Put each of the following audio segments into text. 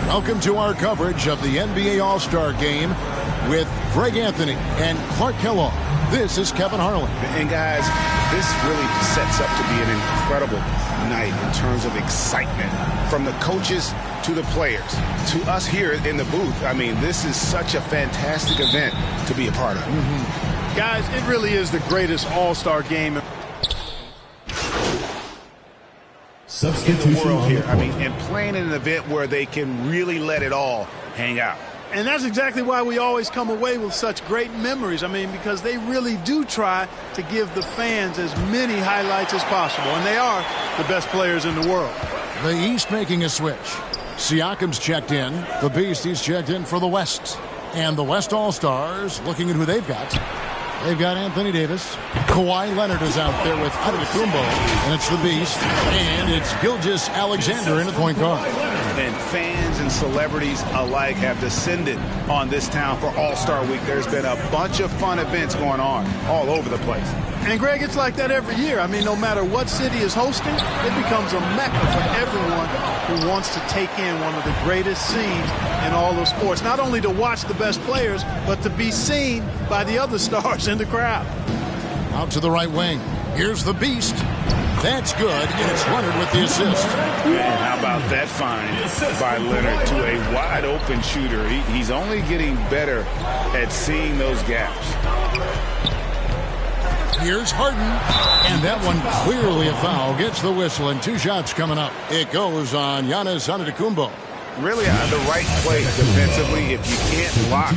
Welcome to our coverage of the NBA All-Star Game with Greg Anthony and Clark Kellogg. This is Kevin Harlan. And guys, this really sets up to be an incredible night in terms of excitement from the coaches to the players to us here in the booth. I mean, this is such a fantastic event to be a part of. Guys, it really is the greatest All-Star game in the world here. I mean, and playing in an event where they can really let it all hang out. And that's exactly why we always come away with such great memories. I mean, because they really do try to give the fans as many highlights as possible. And they are the best players in the world. The East making a switch. Siakam's checked in. The Beast, he's checked in for the West. And the West All-Stars looking at who they've got. They've got Anthony Davis. Kawhi Leonard is out there with Antetokounmpo. And it's the Beast. And it's Gilgeous-Alexander in the point guard. And fans and celebrities alike have descended on this town for All-Star Week. There's been a bunch of fun events going on all over the place. And, Greg, it's like that every year. I mean, no matter what city is hosting, it becomes a mecca for everyone who wants to take in one of the greatest scenes in all of sports. Not only to watch the best players, but to be seen by the other stars in the crowd. Out to the right wing. Here's the Beast. That's good, and it's Leonard with the assist. And how about that find by Leonard to a wide-open shooter? He's only getting better at seeing those gaps. Here's Harden, and that one clearly a foul. Gets the whistle, and 2 shots coming up. It goes on Giannis Antetokounmpo. Really the right play defensively. If you can't block,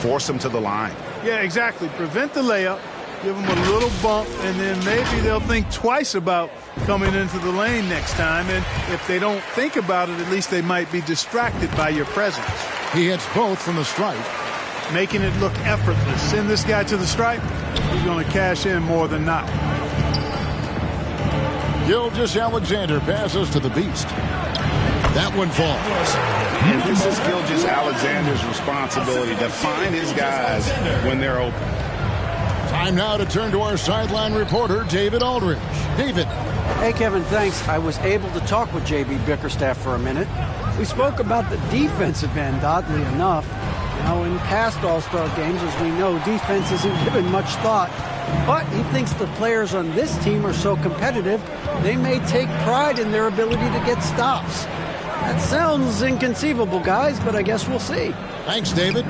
force them to the line. Yeah, exactly. Prevent the layup. Give them a little bump, and then maybe they'll think twice about coming into the lane next time. And if they don't think about it, at least they might be distracted by your presence. He hits both from the stripe. Making it look effortless. Send this guy to the stripe. He's going to cash in more than not. Gilgeous-Alexander passes to the Beast. That one falls. And this is Gilgeous-Alexander's responsibility to find his guys when they're open. Time now to turn to our sideline reporter, David Aldridge. David. Hey, Kevin, thanks. I was able to talk with J.B. Bickerstaff for a minute. We spoke about the defensive end, oddly enough. Now, in past All-Star games, as we know, defense isn't given much thought. But he thinks the players on this team are so competitive, they may take pride in their ability to get stops. That sounds inconceivable, guys, but I guess we'll see. Thanks, David.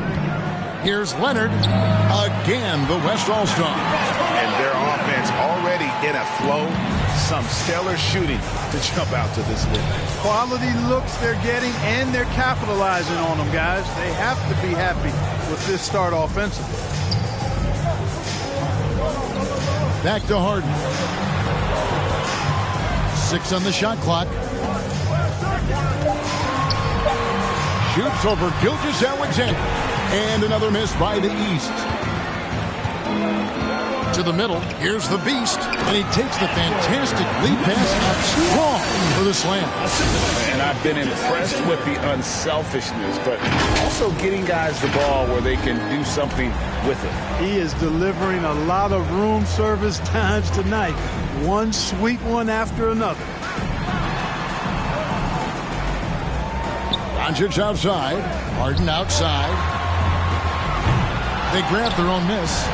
Here's Leonard, again, the West All-Star. And their offense already in a flow. Some stellar shooting to jump out to this league. Quality looks they're getting, and they're capitalizing on them, guys. They have to be happy with this start offensively. Back to Harden. 6 on the shot clock. Shoots over Gilgeous-Alexander. And another miss by the East. To the middle, here's the Beast, and he takes the fantastic lead pass out strong for the slam. And I've been impressed with the unselfishness, but also getting guys the ball where they can do something with it. He is delivering a lot of room service times tonight. One sweet one after another. Doncic outside, Harden outside. They grab their own miss.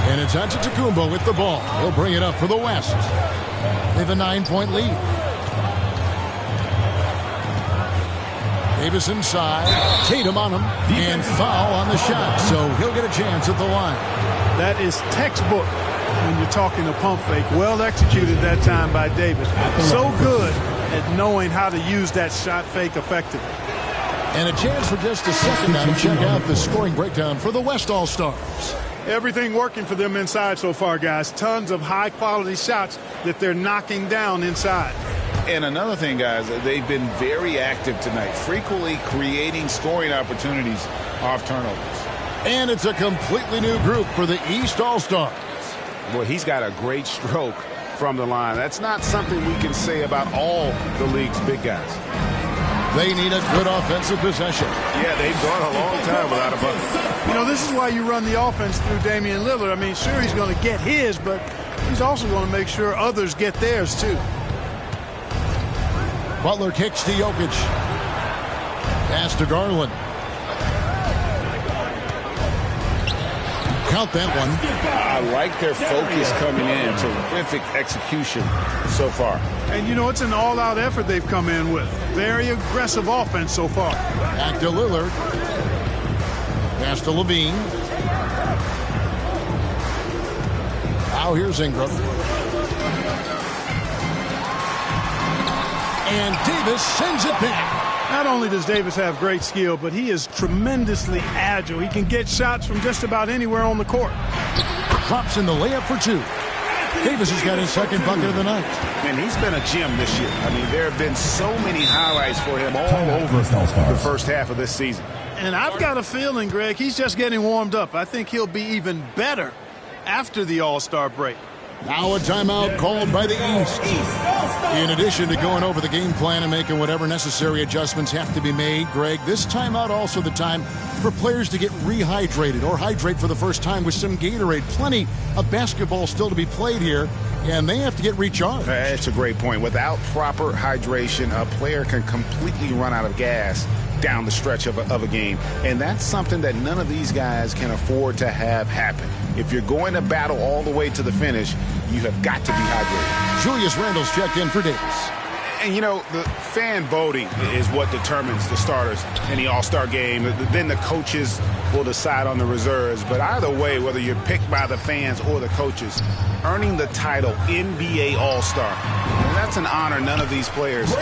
And it's Antetokounmpo with the ball. He'll bring it up for the West. They have a 9-point lead. Davis inside. Tatum on him. And foul on the shot. So he'll get a chance at the line. That is textbook when you're talking a pump fake. Well executed that time by Davis. So good at knowing how to use that shot fake effectively. And a chance for just a second now to check out the scoring breakdown for the West All-Stars. Everything working for them inside so far, guys. Tons of high-quality shots that they're knocking down inside. And another thing, guys, they've been very active tonight, frequently creating scoring opportunities off turnovers. And it's a completely new group for the East All-Stars. Boy, he's got a great stroke from the line. That's not something we can say about all the league's big guys. They need a good offensive possession. Yeah, they've gone a long time without a bucket. You know, this is why you run the offense through Damian Lillard. I mean, sure, he's going to get his, but he's also going to make sure others get theirs, too. Butler kicks to Jokic. Pass to Garland. Count that one. I like their focus coming in. Terrific execution so far. And, you know, it's an all-out effort they've come in with. Very aggressive offense so far. Back to Lillard. Pass to Levine. Now here's Ingram. And Davis sends it back. Not only does Davis have great skill, but he is tremendously agile. He can get shots from just about anywhere on the court. Drops in the layup for two. Davis has got his second bucket of the night. And he's been a gem this year. I mean, there have been so many highlights for him all over the first half of this season. And I've got a feeling, Greg, he's just getting warmed up. I think he'll be even better after the All-Star break. Now a timeout called by the East. In addition to going over the game plan and making whatever necessary adjustments have to be made, Greg, this timeout also the time for players to get rehydrated or hydrate for the first time with some Gatorade. Plenty of basketball still to be played here, and they have to get recharged. That's a great point. Without proper hydration, a player can completely run out of gas down the stretch of a game. And that's something that none of these guys can afford to have happen. If you're going to battle all the way to the finish, you have got to be hydrated. Julius Randle's checked in for Davis. And, you know, the fan voting is what determines the starters in the All-Star game. Then the coaches will decide on the reserves. But either way, whether you're picked by the fans or the coaches, earning the title NBA All-Star, that's an honor none of these players will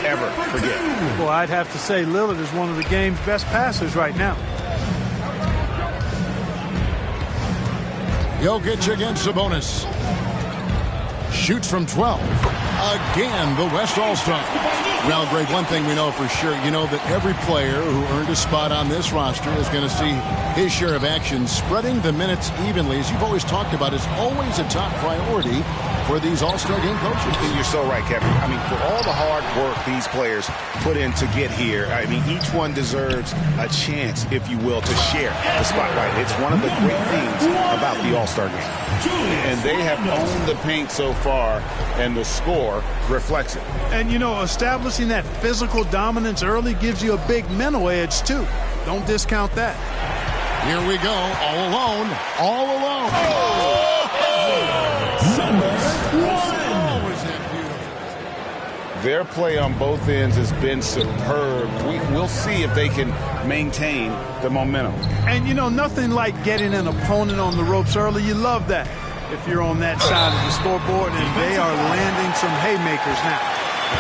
ever forget. Well, I'd have to say Lillard is one of the game's best passers right now. Jokic against Sabonis. Shoots from 12. Again, the West All-Star. Well, Greg, one thing we know for sure, you know that every player who earned a spot on this roster is going to see his share of action. Spreading the minutes evenly, as you've always talked about, is always a top priority for these All-Star game coaches. And you're so right, Kevin. I mean, for all the hard work these players put in to get here, I mean, each one deserves a chance, if you will, to share the spotlight. It's one of the great things about the All-Star game. And they have owned the paint so far, and the score reflects it. And, you know, establishing that physical dominance early gives you a big mental edge, too. Don't discount that. Here we go. All alone. All alone. Was that beautiful? Their play on both ends has been superb. We'll see if they can maintain the momentum. And, you know, nothing like getting an opponent on the ropes early. You love that if you're on that side of the scoreboard, and they are landing some haymakers now.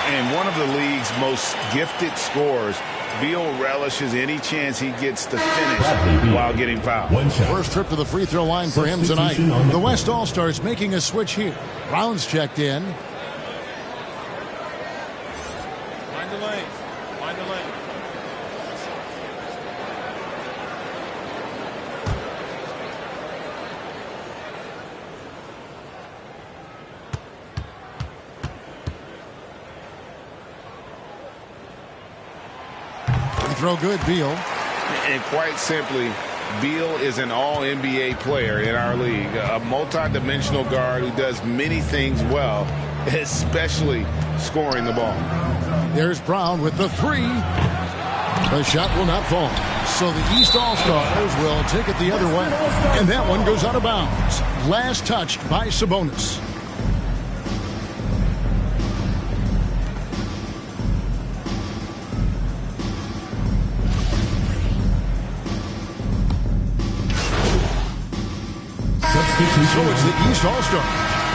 And one of the league's most gifted scorers, Beal relishes any chance he gets to finish while getting fouled. First trip to the free throw line for him tonight. The West All-Stars making a switch here. Brown's checked in. Find the lane. Find the lane. Throw good, Beal. And quite simply, Beal is an all-NBA player in our league, a multi-dimensional guard who does many things well, especially scoring the ball. There's Brown with the three. The shot will not fall. So the East All-Stars will take it the other way. And that one goes out of bounds. Last touched by Sabonis. So it's the East All-Stars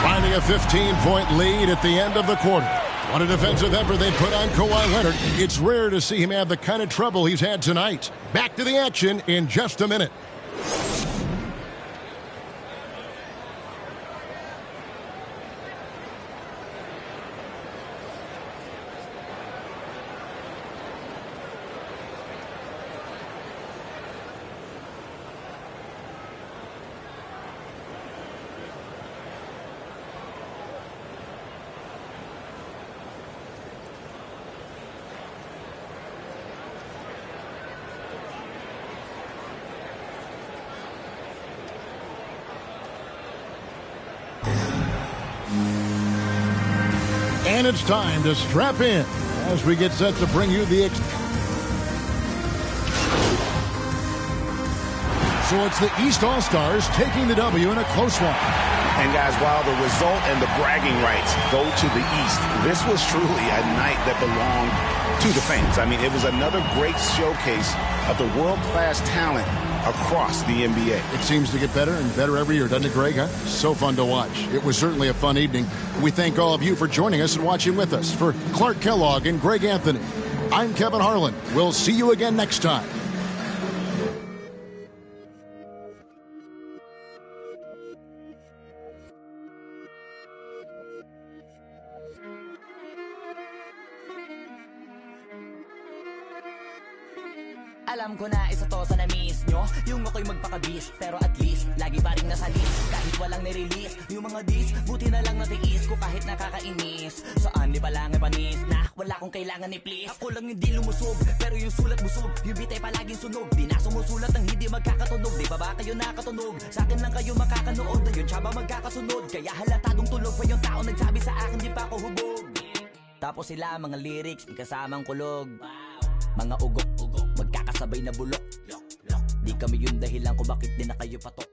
finding a 15-point lead at the end of the quarter. What a defensive effort they put on Kawhi Leonard. It's rare to see him have the kind of trouble he's had tonight. Back to the action in just a minute. And it's time to strap in as we get set to bring you the So it's the East All-Stars taking the W in a close one. And guys, while the result and the bragging rights go to the East, this was truly a night that belonged to the fans. I mean, it was another great showcase of the world-class talent across the NBA. It seems to get better and better every year, doesn't it, Greg? Huh? So fun to watch. It was certainly a fun evening. We thank all of you for joining us and watching with us. For Clark Kellogg and Greg Anthony, I'm Kevin Harlan. We'll see you again next time. Alam ko na isa to sa na-miss nyo, yung ako'y magpakabis, pero at least lagi pa rin nasa list. Kahit walang nirelease, yung mga dis, buti na lang natiis ko kahit nakakainis. Saan di pa lang panis na wala kong kailangan ni please. Ako lang yung di lumusog, pero yung sulat busog, yung bitay palaging sunog. Di na sumusulat ng hindi magkakatunog, di ba kayo nakatunog? Sa akin lang kayo makakanood, yun siya ba magkakasunod? Kaya halatadong tulog pa yung tao nagsabi sa akin di pa ako hubog. Tapos sila mga lyrics, may kasamang kulog. Mga ugok-ugok, magkakasabay na bulok. Di kami yung dahilan kung bakit di na kayo patok.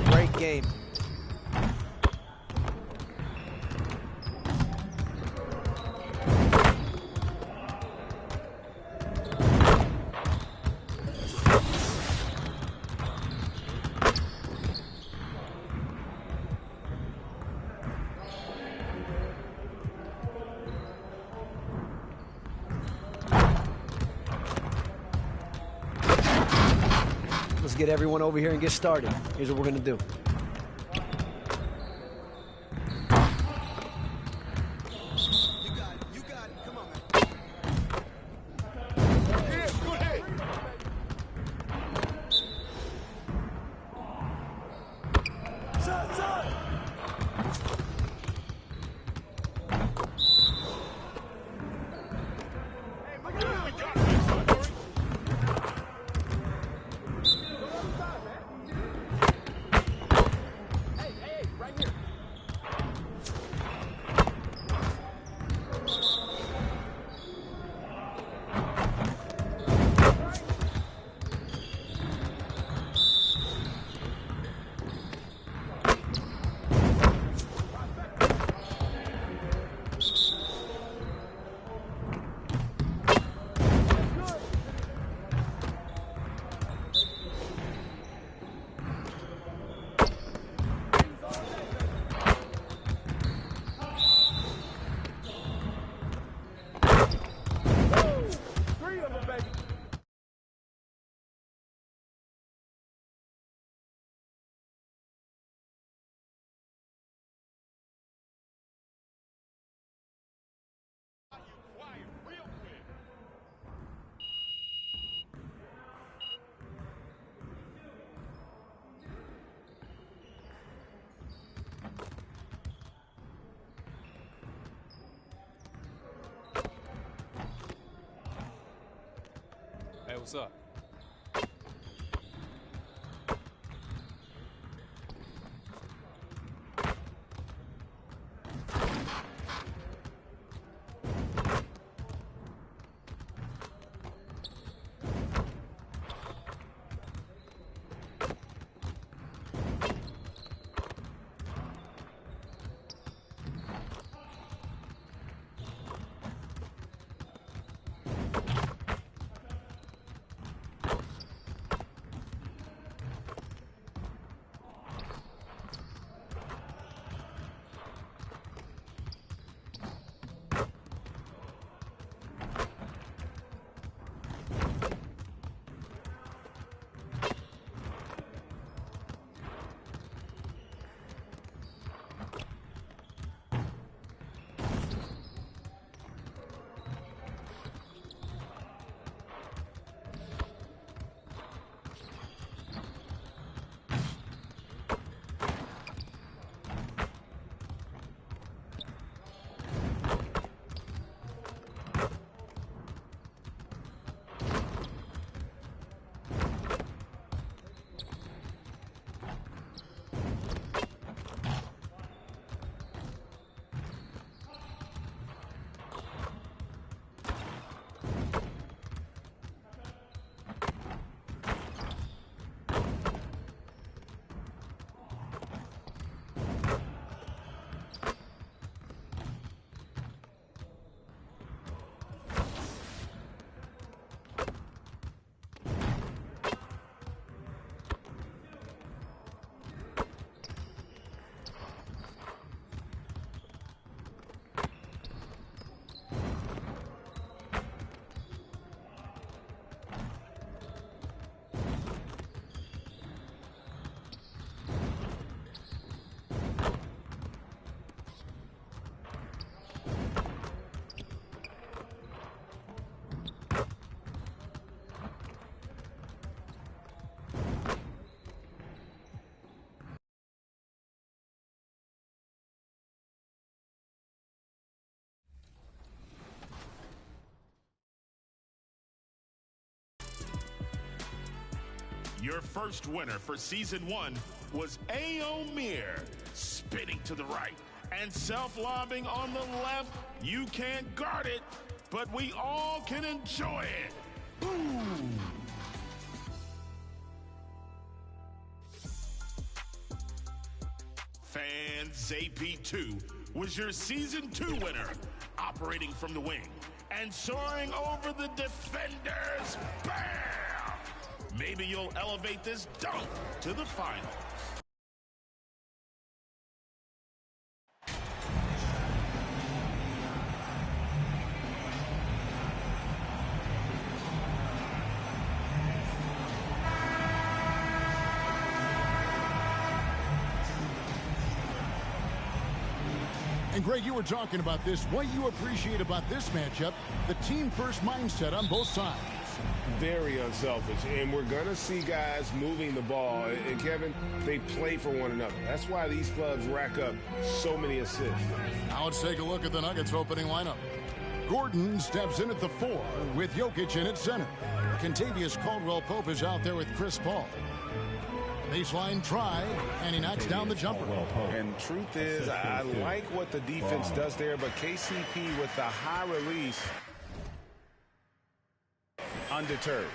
Great game. Let's get everyone over here and get started. Here's what we're gonna do. Hey, what's up? Your first winner for Season 1 was Ao Mir, spinning to the right and self-lobbing on the left. You can't guard it, but we all can enjoy it. Boom! Fan Zappe2 was your Season 2 winner, operating from the wing and soaring over the defenders. Bam! Maybe you'll elevate this dunk to the finals. And Greg, you were talking about this. What you appreciate about this matchup, the team-first mindset on both sides. Very unselfish, and we're going to see guys moving the ball. And, Kevin, they play for one another. That's why these clubs rack up so many assists. Now let's take a look at the Nuggets opening lineup. Gordon steps in at the 4 with Jokic in at center. Kentavious Caldwell-Pope is out there with Chris Paul. Baseline try, and he knocks down the jumper. And truth is, I like what the defense does there, but KCP with the high release, undeterred.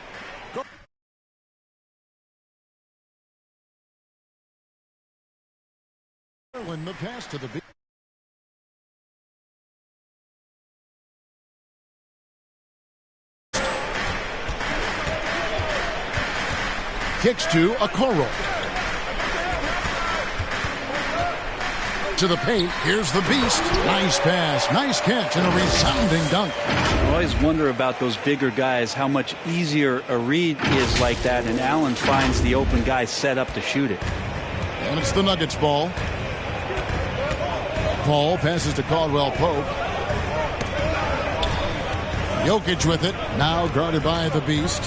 Garland, the pass to the beat. Kicks to Okoro. To the paint. Here's the beast. Nice pass. Nice catch and a resounding dunk. I always wonder about those bigger guys, how much easier a read is like that, and Allen finds the open guy set up to shoot it. And it's the Nuggets ball. Paul passes to Caldwell-Pope. Jokic with it. Now guarded by the beast.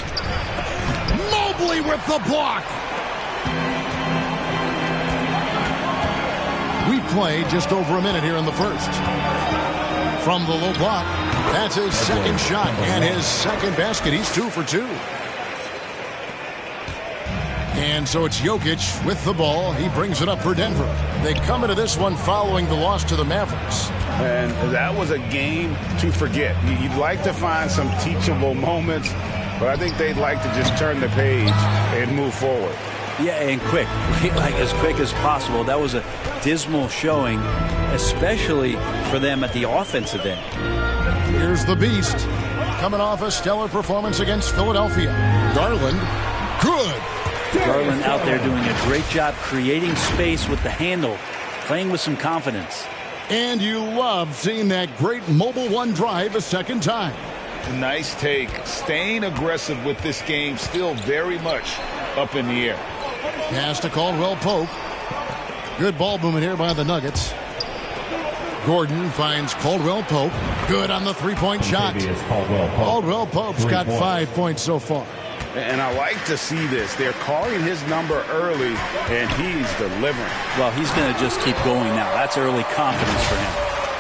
Mobley with the block. We played just over a minute here in the first. From the low block, that's his second shot and his second basket. He's 2 for 2. And so it's Jokic with the ball. He brings it up for Denver. They come into this one following the loss to the Mavericks. And that was a game to forget. You'd like to find some teachable moments, but I think they'd like to just turn the page and move forward. Yeah, and quick, like as quick as possible. That was a dismal showing, especially for them at the offensive end. Here's the beast, coming off a stellar performance against Philadelphia. Garland, good. Garland out there doing a great job creating space with the handle, playing with some confidence. And you love seeing that great mobile one drive a second time. Nice take. Staying aggressive with this game, still very much up in the air. Pass to Caldwell-Pope. Good ball movement here by the Nuggets. Gordon finds Caldwell-Pope. Good on the three-point shot. Caldwell-Pope's got 5 points so far. And I like to see this. They're calling his number early, and he's delivering. Well, he's going to just keep going now. That's early confidence for him.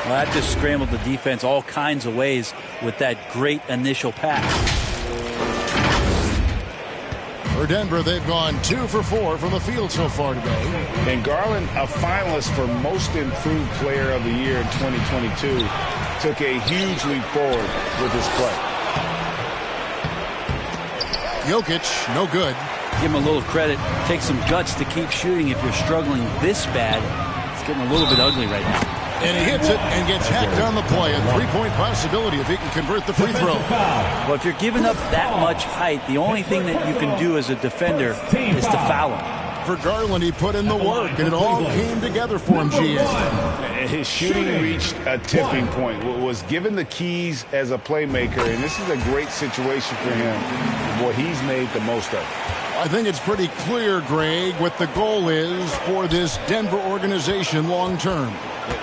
Well, that just scrambled the defense all kinds of ways with that great initial pass. For Denver, they've gone 2 for 4 from the field so far today. And Garland, a finalist for Most Improved Player of the Year in 2022, took a huge leap forward with his play. Jokic, no good. Give him a little credit. Take some guts to keep shooting if you're struggling this bad. It's getting a little bit ugly right now. And he hits it and gets hacked on the play. A three-point possibility if he can convert the free throw. Well, if you're giving up that much height, the only thing that you can do as a defender is to foul him. For Garland, he put in the work, and it all came together for him, GA. His shooting reached a tipping point, was given the keys as a playmaker, and this is a great situation for him. Boy, he's made the most of it. I think it's pretty clear, Greg, what the goal is for this Denver organization long term.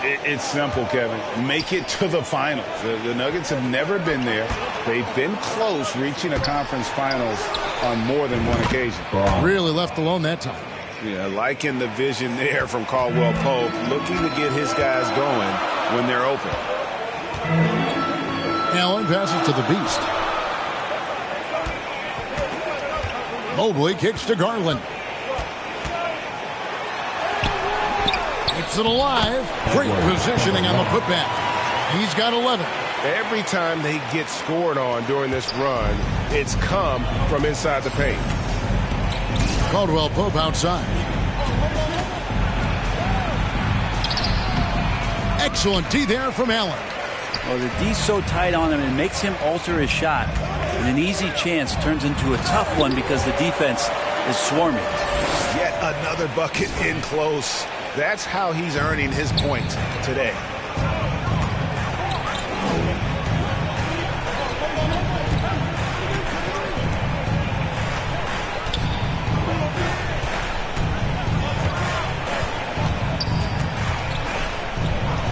It's simple, Kevin. Make it to the finals. The Nuggets have never been there. They've been close reaching a conference finals on more than one occasion. Really left alone that time. Yeah, liking the vision there from Caldwell-Pope, looking to get his guys going when they're open. Allen passes to the beast. Mobley kicks to Garland. Keeps it alive. Great positioning on the putback. He's got 11. Every time they get scored on during this run, it's come from inside the paint. Caldwell Pope outside. Excellent D there from Allen. Well, the D's so tight on him, it makes him alter his shot. And an easy chance turns into a tough one because the defense is swarming. Yet another bucket in close. That's how he's earning his points today.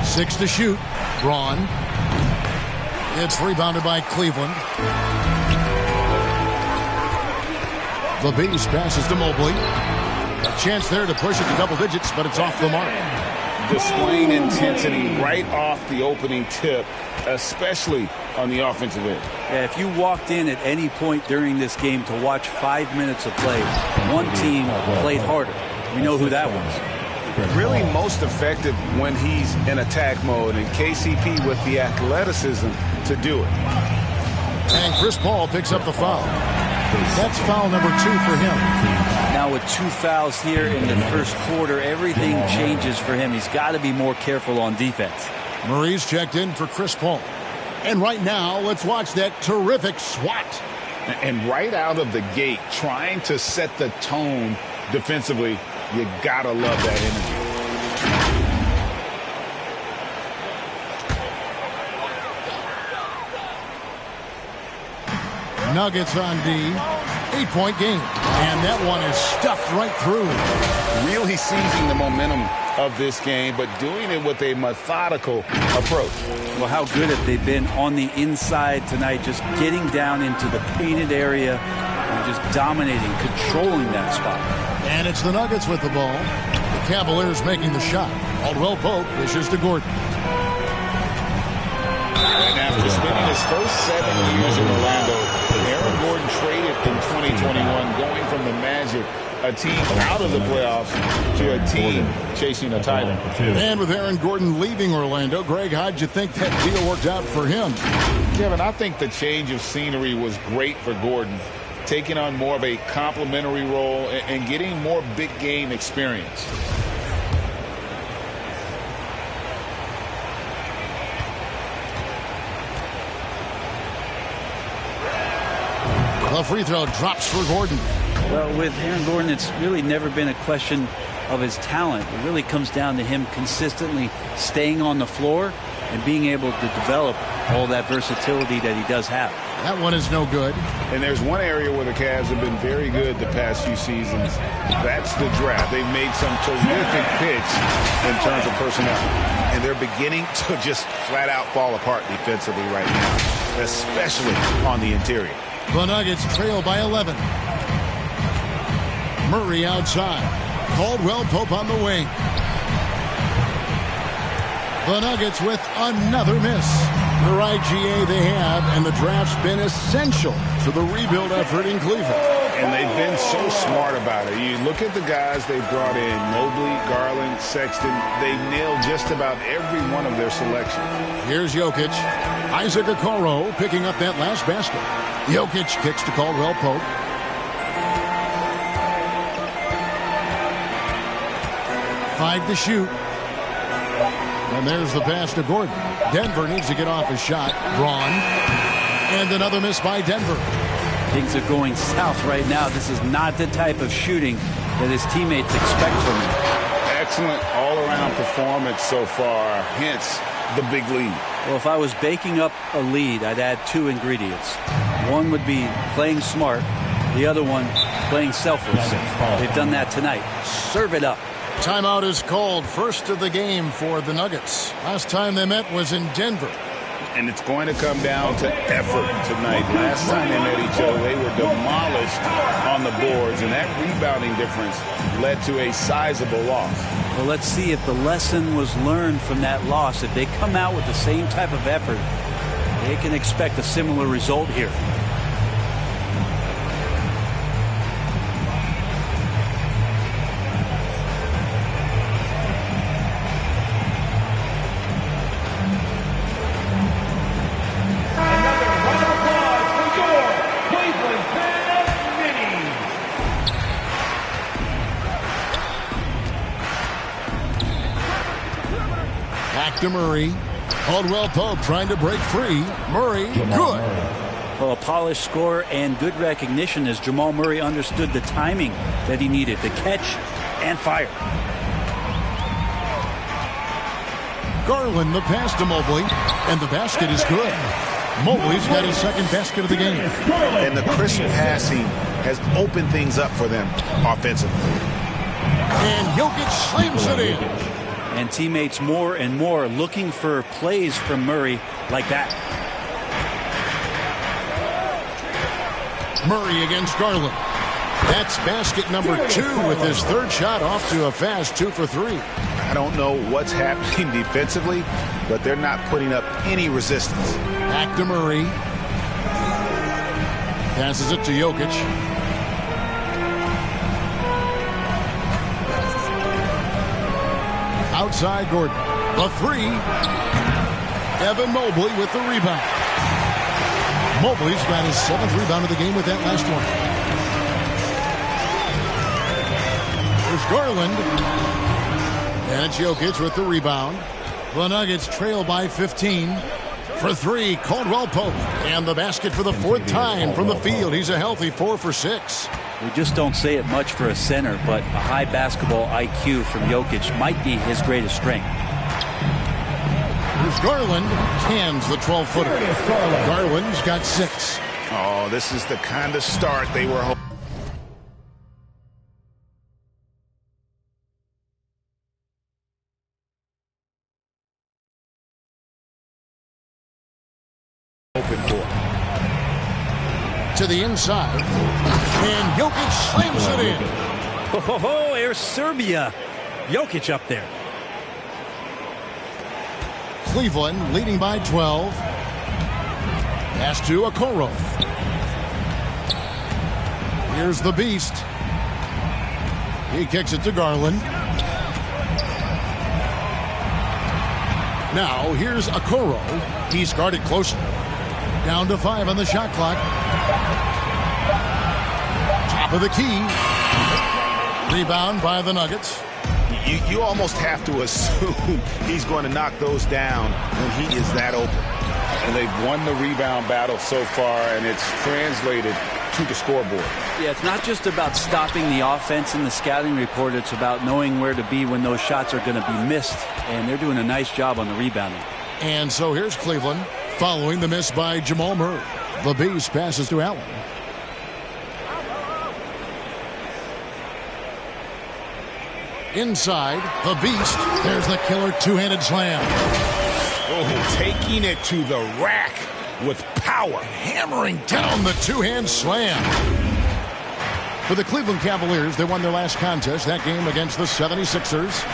Six to shoot. Braun. It's rebounded by Cleveland. The Beast passes to Mobley. A chance there to push it to double digits, but it's off the mark. Displaying intensity right off the opening tip, especially on the offensive end. Yeah, if you walked in at any point during this game to watch 5 minutes of play, one team played harder. We know who that was. Really most effective when he's in attack mode, and KCP with the athleticism to do it. And Chris Paul picks up the foul. That's foul number 2 for him. Now with 2 fouls here in the first quarter, everything changes for him. He's got to be more careful on defense. Murray's checked in for Chris Paul. And right now, let's watch that terrific swat. And right out of the gate, trying to set the tone defensively, you gotta love that energy. Nuggets on D. 8-point game. And that one is stuffed right through. Really seizing the momentum of this game, but doing it with a methodical approach. Well, how good have they been on the inside tonight, just getting down into the painted area and just dominating, controlling that spot. And it's the Nuggets with the ball. The Cavaliers making the shot. Caldwell Pope dishes to Gordon. And after spending his first 7 years in Orlando, Aaron Gordon traded in 2021, going from the Magic, a team out of the playoffs, to a team chasing a title. And with Aaron Gordon leaving Orlando, Greg, how'd you think that deal worked out for him? Kevin, I think the change of scenery was great for Gordon, taking on more of a complimentary role and getting more big game experience. The free throw drops for Gordon. Well, with Aaron Gordon, it's really never been a question of his talent. It really comes down to him consistently staying on the floor and being able to develop all that versatility that he does have. That one is no good. And there's one area where the Cavs have been very good the past few seasons. That's the draft. They've made some terrific picks in terms of personnel. And they're beginning to just flat out fall apart defensively right now, especially on the interior. The Nuggets trail by 11. Murray outside. Caldwell Pope on the wing. The Nuggets with another miss. The IGA they have, and the draft's been essential to the rebuild effort in Cleveland. And they've been so smart about it. You look at the guys they brought in, Mobley, Garland, Sexton. They nailed just about every one of their selections. Here's Jokic. Isaac Okoro picking up that last basket. Jokic kicks to Caldwell Pope. Five to shoot. And there's the pass to Gordon. Denver needs to get off his shot. Braun. And another miss by Denver. Things are going south right now. This is not the type of shooting that his teammates expect from him. Excellent all-around performance so far, hence the big lead. Well, if I was baking up a lead, I'd add 2 ingredients. One would be playing smart. The other one, playing selfless. They've done that tonight. Serve it up. Timeout is called. First of the game for the Nuggets. Last time they met was in Denver. And it's going to come down to effort tonight. Last time they met each other, they were demolished on the boards, and that rebounding difference led to a sizable loss. Well, let's see if the lesson was learned from that loss. If they come out with the same type of effort, they can expect a similar result here. to Murray. Caldwell Pope trying to break free. Murray, good. Well, a polished score and good recognition as Jamal Murray understood the timing that he needed to catch and fire. Garland the pass to Mobley, and the basket is good. Mobley's got his second basket of the game. And the crisp passing has opened things up for them offensively. And Jokic slams it in. And teammates more and more looking for plays from Murray like that. Murray against Garland. That's basket number 2 with his third shot off to a fast 2 for 3. I don't know what's happening defensively, but they're not putting up any resistance. Back to Murray. Passes it to Jokic. Outside Gordon. The 3. Evan Mobley with the rebound. Mobley's got his 7th rebound of the game with that last one. There's Garland. And it's Jokic with the rebound. The Nuggets trail by 15. For 3, Caldwell Pope. And the basket for the 4th time from the field. He's a healthy 4 for 6. We just don't say it much for a center, but a high basketball IQ from Jokic might be his greatest strength. Here's Garland. Cans the 12-footer. Garland's got 6. Oh, this is the kind of start they were hoping. To the inside, and Jokic slams it in. Oh, Air Serbia. Jokic up there. Cleveland leading by 12. Pass to Okoro. Here's the Beast. He kicks it to Garland. Now here's Okoro. He's guarded closely. Down to 5 on the shot clock. Top of the key. Rebound by the Nuggets. You almost have to assume he's going to knock those down when he is that open. And they've won the rebound battle so far, and it's translated to the scoreboard. Yeah, it's not just about stopping the offense in the scouting report. It's about knowing where to be when those shots are going to be missed. And they're doing a nice job on the rebounding. And so here's Cleveland following the miss by Jamal Murray. The Beast passes to Allen. Inside, the Beast. There's the killer two-handed slam. Oh, taking it to the rack with power. Hammering down the two-hand slam. For the Cleveland Cavaliers, they won their last contest, that game against the 76ers.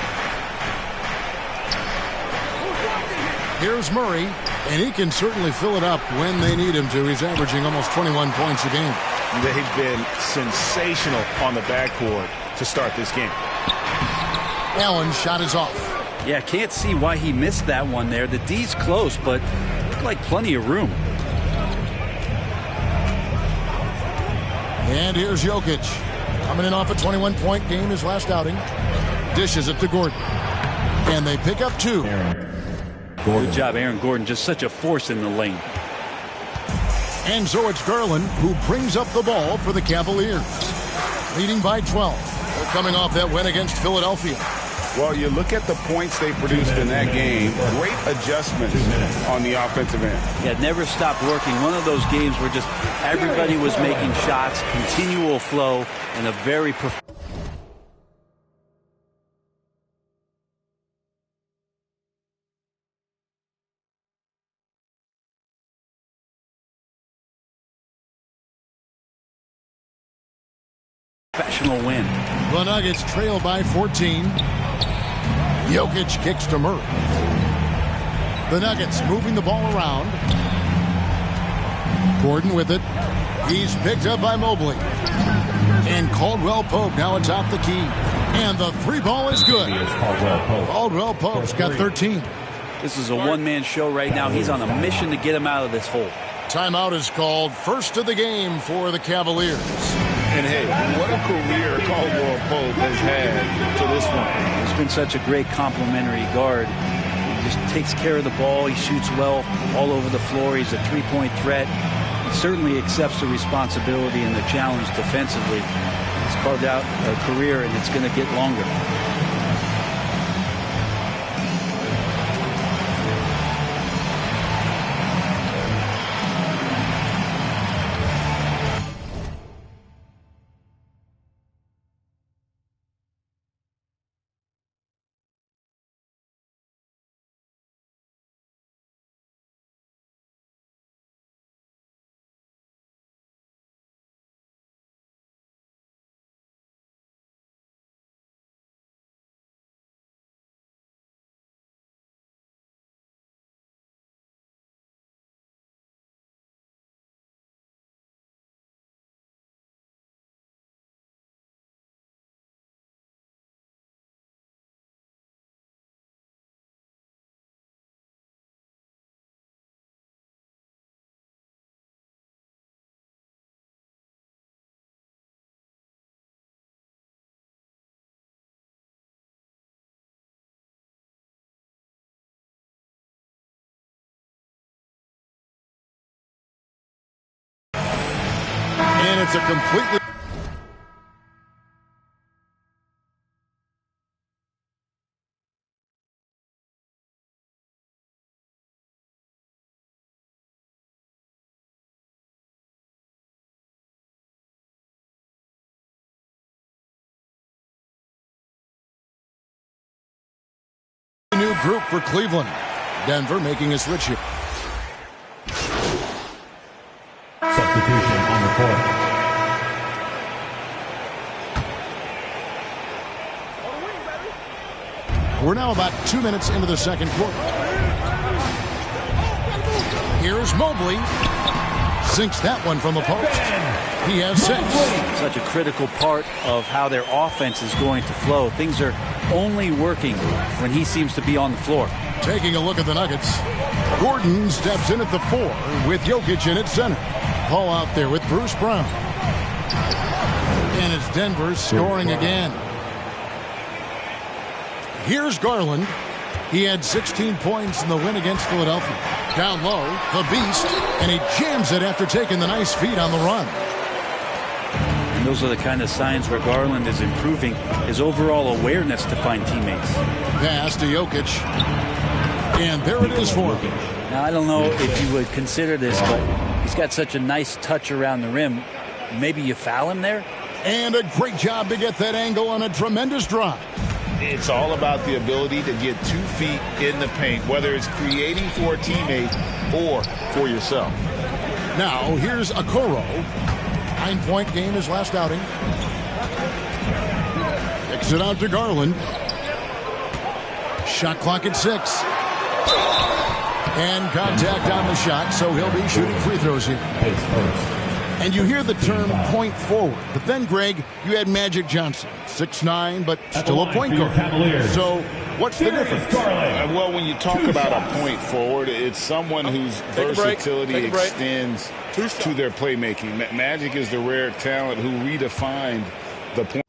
Here's Murray, and he can certainly fill it up when they need him to. He's averaging almost 21 points a game. They've been sensational on the backcourt to start this game. Allen's shot is off. Yeah, can't see why he missed that one there. The D's close, but looked like plenty of room. And here's Jokic. Coming in off a 21-point game his last outing. Dishes it to Gordon. And they pick up 2. Good job, Aaron Gordon. Just such a force in the lane. And so it's Garland who brings up the ball for the Cavaliers. Leading by 12. They're coming off that win against Philadelphia. Well, you look at the points they produced in that game. Great adjustments on the offensive end. Yeah, never stopped working. One of those games where just everybody was making shots, continual flow, and a very professional win. The Nuggets trail by 14. Jokic kicks to Murray. The Nuggets moving the ball around. Gordon with it. He's picked up by Mobley. And Caldwell Pope now atop the key. And the 3 ball is good. Caldwell Pope's got 13. This is a one-man show right now. He's on a mission to get him out of this hole. Timeout is called. First of the game for the Cavaliers. And hey, what a career Caldwell Pope has had to this point. He's been such a great complimentary guard. just takes care of the ball. He shoots well all over the floor. He's a three-point threat. He certainly accepts the responsibility and the challenge defensively. He's carved out a career, and it's going to get longer. And it's a completely... new group for Cleveland. Denver making a switch here. Substitution on the court. We're now about 2 minutes into the second quarter. Here's Mobley. Sinks that one from the post. He has 6. Such a critical part of how their offense is going to flow. Things are only working when he seems to be on the floor. Taking a look at the Nuggets. Gordon steps in at the 4 with Jokic in at center. Paul out there with Bruce Brown. And it's Denver scoring again. Here's Garland. He had 16 points in the win against Philadelphia. Down low, the Beast, and he jams it after taking the nice feed on the run. And those are the kind of signs where Garland is improving his overall awareness to find teammates. Pass to Jokic. And there it is for him. Now, I don't know if you would consider this, but he's got such a nice touch around the rim. Maybe you foul him there? And a great job to get that angle on a tremendous drive. It's all about the ability to get 2 feet in the paint, whether it's creating for a teammate or for yourself. Now, here's Okoro. 9-point game his last outing. Kicks it out to Garland. Shot clock at 6. And contact on the shot, so he'll be shooting free throws here. And you hear the term point forward. But then, Greg, you had Magic Johnson. 6'9", but still a point guard. So what's the difference? Well, when you talk about a point forward, it's someone whose versatility extends to their playmaking. Magic is the rare talent who redefined the point.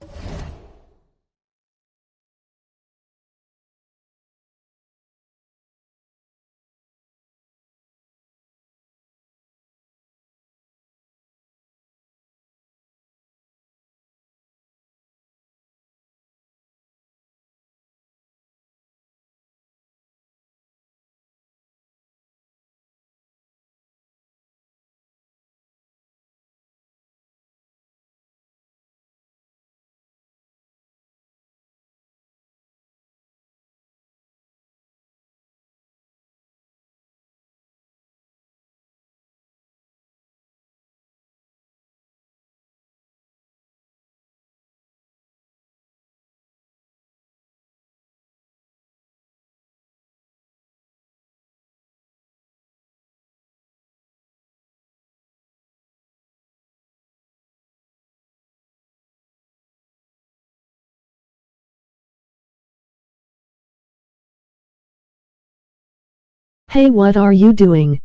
Hey, what are you doing?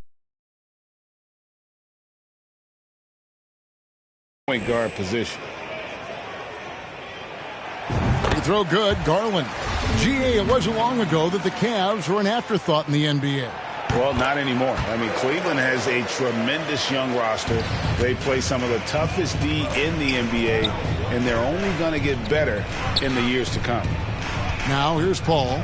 Point guard position. Free throw good. Garland GA, it wasn't long ago that the Cavs were an afterthought in the NBA. Well, not anymore. I mean, Cleveland has a tremendous young roster. They play some of the toughest D in the NBA, and they're only going to get better in the years to come. Now, here's Paul.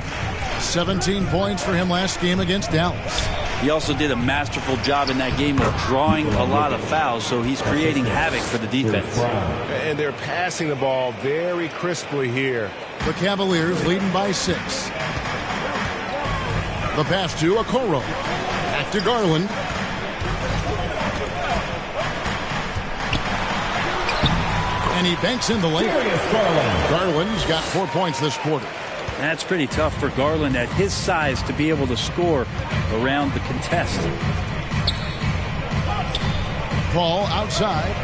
17 points for him last game against Dallas. He also did a masterful job in that game of drawing a lot of fouls, so he's creating havoc for the defense. And they're passing the ball very crisply here. The Cavaliers leading by 6. The pass to Okoro. Back to Garland. And he banks in the layup. Garland's got 4 points this quarter. That's pretty tough for Garland at his size to be able to score around the contest. Paul outside.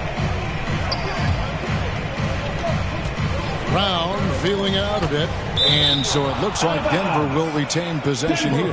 Brown feeling it out a bit. And so it looks like Denver will retain possession here.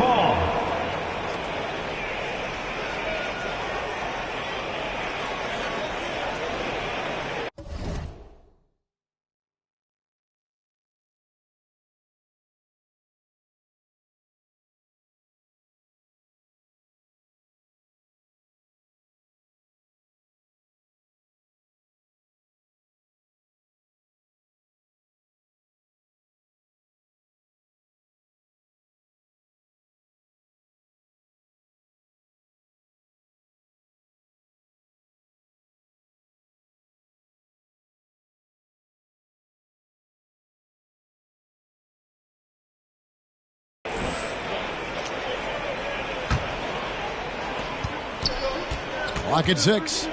Clock at 6.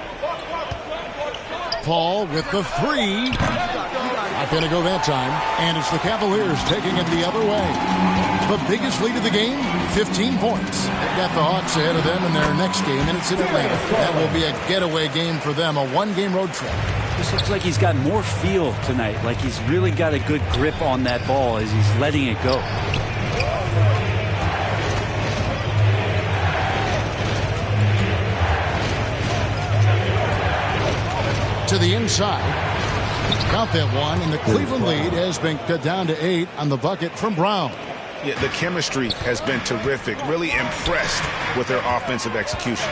Paul with the 3. Not going to go that time. And it's the Cavaliers taking it the other way. The biggest lead of the game, 15 points. They've got the Hawks ahead of them in their next game, and it's in Atlanta. That will be a getaway game for them, a one-game road trip. This looks like he's got more feel tonight, like he's really got a good grip on that ball as he's letting it go. To the inside. Count that one, and the Cleveland lead has been cut down to 8 on the bucket from Brown. Yeah, the chemistry has been terrific. Really impressed with their offensive execution.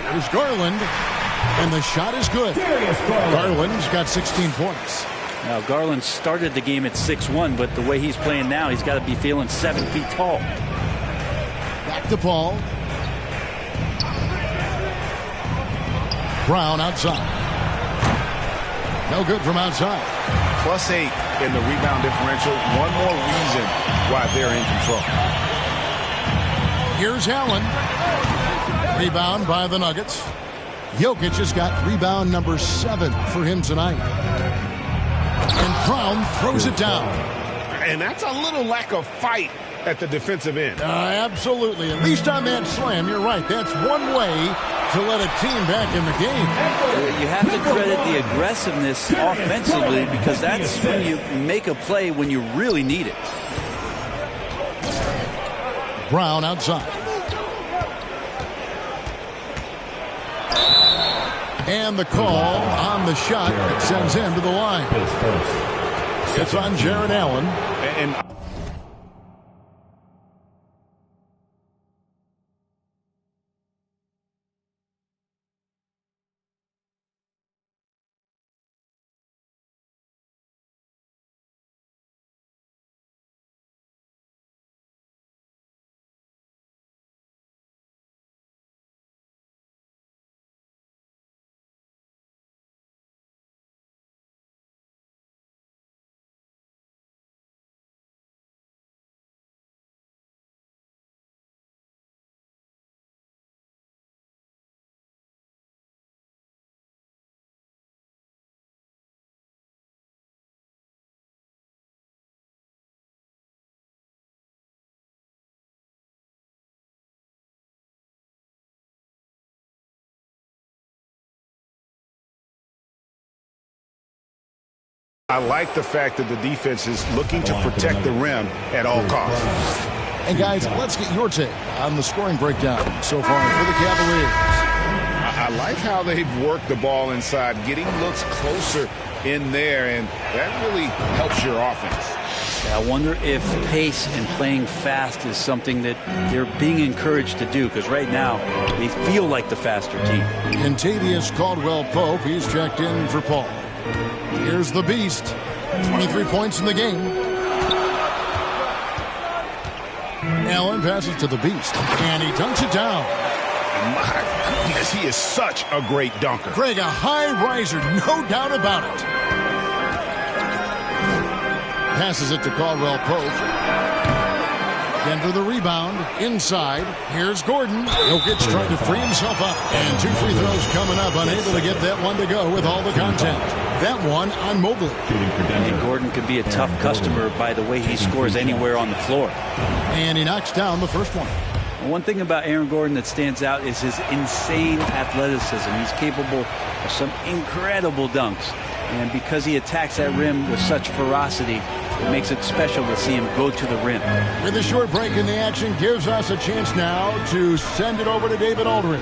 There's Garland, and the shot is good. Garland's got 16 points. Now, Garland started the game at 6'1", but the way he's playing now, he's got to be feeling 7 feet tall. Back to Paul. Brown outside. No good from outside. +8 in the rebound differential. One more reason why they're in control. Here's Allen. Rebound by the Nuggets. Jokic has got rebound number 7 for him tonight. And Brown throws it down. And that's a little lack of fight at the defensive end. Absolutely. At least on that slam, you're right. That's one way to let a team back in the game. You have to credit the aggressiveness offensively, because that's when you make a play when you really need it. Brown outside. And the call on the shot that sends him to the line. It's on Jared Allen. And I like the fact that the defense is looking to protect the rim at all costs. And guys, let's get your take on the scoring breakdown so far for the Cavaliers. I like how they've worked the ball inside, getting looks closer in there, and that really helps your offense. I wonder if pace and playing fast is something that they're being encouraged to do, because right now they feel like the faster team. Kentavious Caldwell-Pope, he's checked in for Paul. Here's the Beast. 23 points in the game. Allen passes to the Beast, and he dunks it down. My goodness, he is such a great dunker. Greg, a high riser, no doubt about it. Passes it to Caldwell-Pope. Denver the rebound. Inside. Here's Gordon. Jokic trying to free himself up. And 2 free throws coming up. Unable to get that one to go with all the content. That one on Mobley. And Gordon could be a tough customer by the way he scores anywhere on the floor. And he knocks down the first one. One thing about Aaron Gordon that stands out is his insane athleticism. He's capable of some incredible dunks. And because he attacks that rim with such ferocity, it makes it special to see him go to the rim. With a short break in the action, gives us a chance now to send it over to David Aldridge.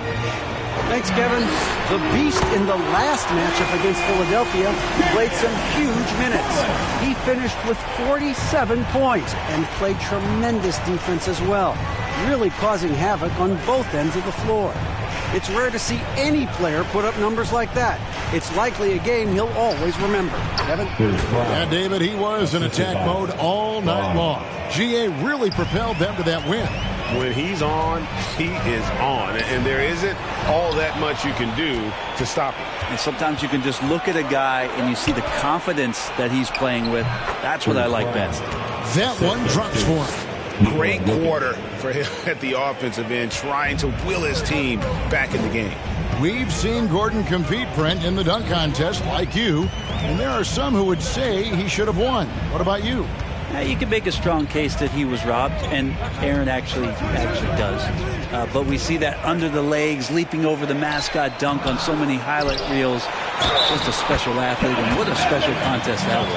Thanks, Kevin. The Beast in the last matchup against Philadelphia played some huge minutes. He finished with 47 points and played tremendous defense as well, really causing havoc on both ends of the floor. It's rare to see any player put up numbers like that. It's likely a game he'll always remember. Kevin? Yeah, David, he was in attack mode all night long. GA really propelled them to that win. When he's on, he is on. And there isn't all that much you can do to stop him. And sometimes you can just look at a guy and you see the confidence that he's playing with. That's what I like best. That one drops for him. Great quarter for him at the offensive end, trying to will his team back in the game. We've seen Gordon compete, Brent, in the dunk contest like you, and there are some who would say he should have won. What about you? You can make a strong case that he was robbed, and Aaron actually does. But we see that under the legs, leaping over the mascot dunk on so many highlight reels. Just a special athlete, and what a special contest that was.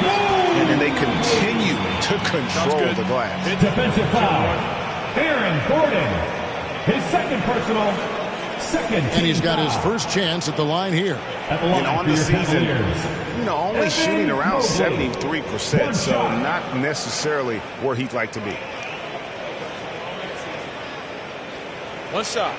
And then they continue to control the glass. Defensive foul. Aaron Gordon. His second personal. And he's got his first chance at the line here. And on the season, only shooting around 73%, so not necessarily where he'd like to be. One shot.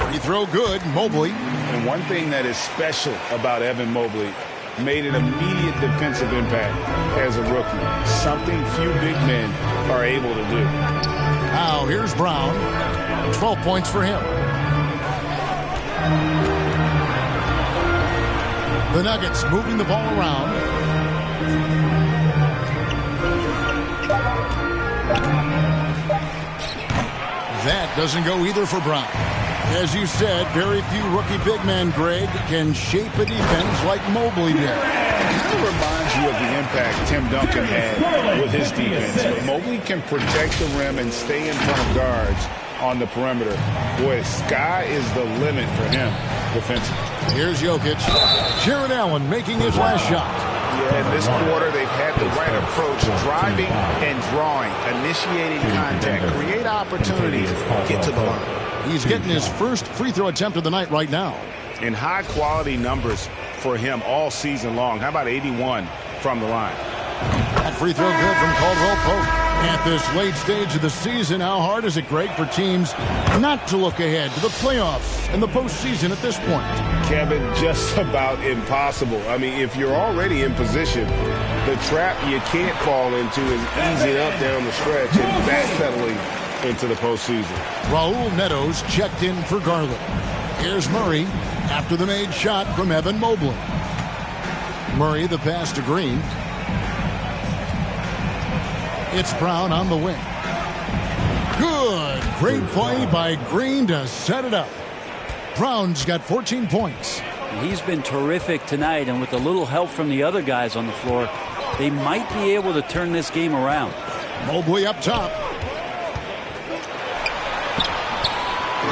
Free throw good, Mobley. And one thing that is special about Evan Mobley, made an immediate defensive impact as a rookie. Something few big men are able to do. Now here's Brown. 12 points for him. The Nuggets moving the ball around. That doesn't go either for Brown. As you said, very few rookie big men, Greg, can shape a defense like Mobley did. It kind of reminds you of the impact Tim Duncan had with his defense. But Mobley can protect the rim and stay in front of guards on the perimeter. Boy, sky is the limit for him defensively. Here's Jokic. Jared Allen making his last shot. Yeah, in this quarter, they've had the right approach, driving and drawing, initiating contact, create opportunities, get to the line. He's getting his first free throw attempt of the night right now. And high-quality numbers for him all season long. How about 81 from the line? That free throw good from Caldwell-Pope. At this late stage of the season, how hard is it, Greg, for teams not to look ahead to the playoffs and the postseason at this point? Kevin, just about impossible. I mean, if you're already in position, the trap you can't fall into is easing up down the stretch and backpedaling into the postseason. Raul Netos checked in for Garland. Here's Murray after the made shot from Evan Mobley. Murray the pass to Green. It's Brown on the wing. Good. Great play by Green to set it up. Brown's got 14 points. He's been terrific tonight, and with a little help from the other guys on the floor, they might be able to turn this game around. Mobley up top.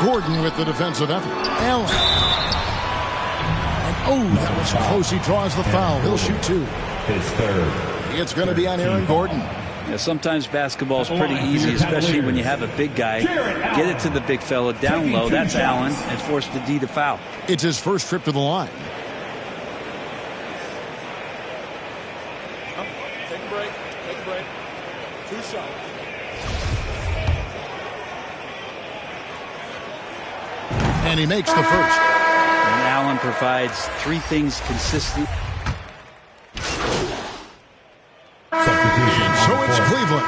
Gordon with the defensive effort. Allen. And that was close. He draws the foul. He'll shoot two. His third. It's going to be on Aaron Gordon. Yeah, sometimes basketball is pretty easy, especially when you have a big guy. Get it to the big fella down low. That's Allen, and force the D to foul. It's his first trip to the line. Take a break. Take a break. 2 shots. And he makes the first. And Allen provides 3 things consistent. So it's Cleveland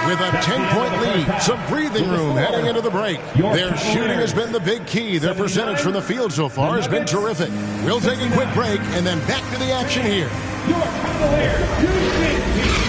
with a 10-point lead. Some breathing room heading into the break. Their shooting has been the big key. Their percentage from the field so far has been terrific. We'll take a quick break and then back to the action here. Your Cavaliers U15 team.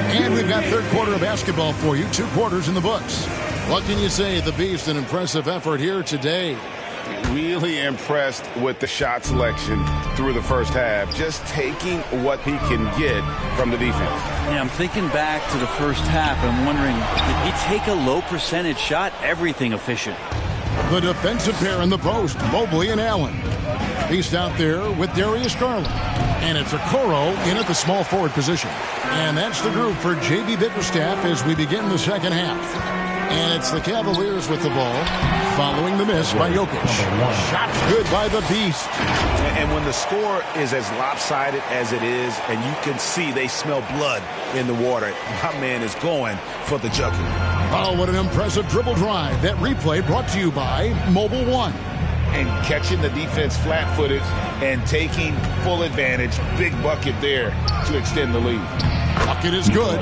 And we've got third quarter of basketball for you. 2 quarters in the books. What can you say? The Beast, an impressive effort here today. Really impressed with the shot selection through the first half. Just taking what he can get from the defense. Yeah, I'm thinking back to the first half. I'm wondering, did he take a low percentage shot? Everything efficient. The defensive pair in the post, Mobley and Allen. Beast out there with Darius Garland. And it's Okoro in at the small forward position. And that's the group for J.B. Bickerstaff as we begin the second half. And it's the Cavaliers with the ball, following the miss by Jokic. Shots good by the Beast. And when the score is as lopsided as it is, and you can see they smell blood in the water, my man is going for the jugular. Oh, what an impressive dribble drive. That replay brought to you by Mobile One. And catching the defense flat-footed and taking full advantage. Big bucket there to extend the lead. Bucket is good.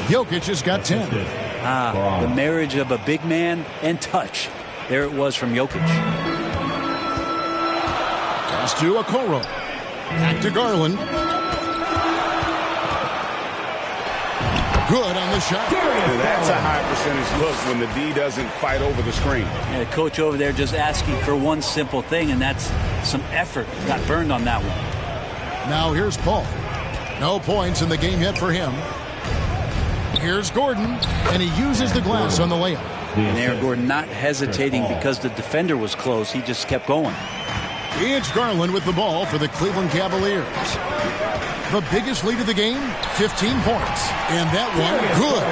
Jokic has got 10. The marriage of a big man and touch. There it was from Jokic. Pass to Okoro. Back to Garland. Good on the shot. That's a high percentage look when the D doesn't fight over the screen. Yeah, the coach over there just asking for one simple thing, and that's some effort. Got burned on that one. Now here's Paul. No points in the game yet for him. Here's Gordon, and he uses the glass on the layup. And Aaron Gordon not hesitating because the defender was close. He just kept going. It's Garland with the ball for the Cleveland Cavaliers. The biggest lead of the game, 15 points. And that one, good.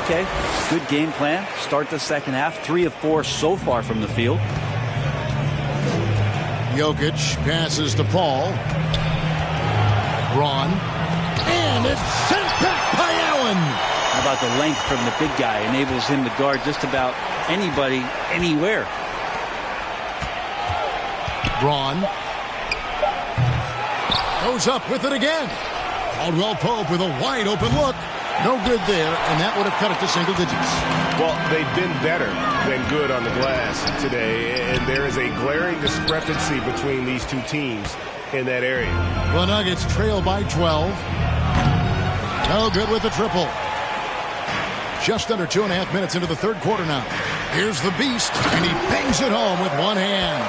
Okay, good game plan. Start the second half. 3 of 4 so far from the field. Jokic passes to Paul. Braun. And it's sent back by Allen. How about the length from the big guy? Enables him to guard just about anybody, anywhere. Braun goes up with it again. Caldwell Pope with a wide open look. No good there, and that would have cut it to single digits. Well, they've been better than good on the glass today, and there is a glaring discrepancy between these two teams in that area. The Nuggets trail by 12. No good with the triple. Just under 2.5 minutes into the third quarter now. Here's the Beast, and he bangs it home with one hand.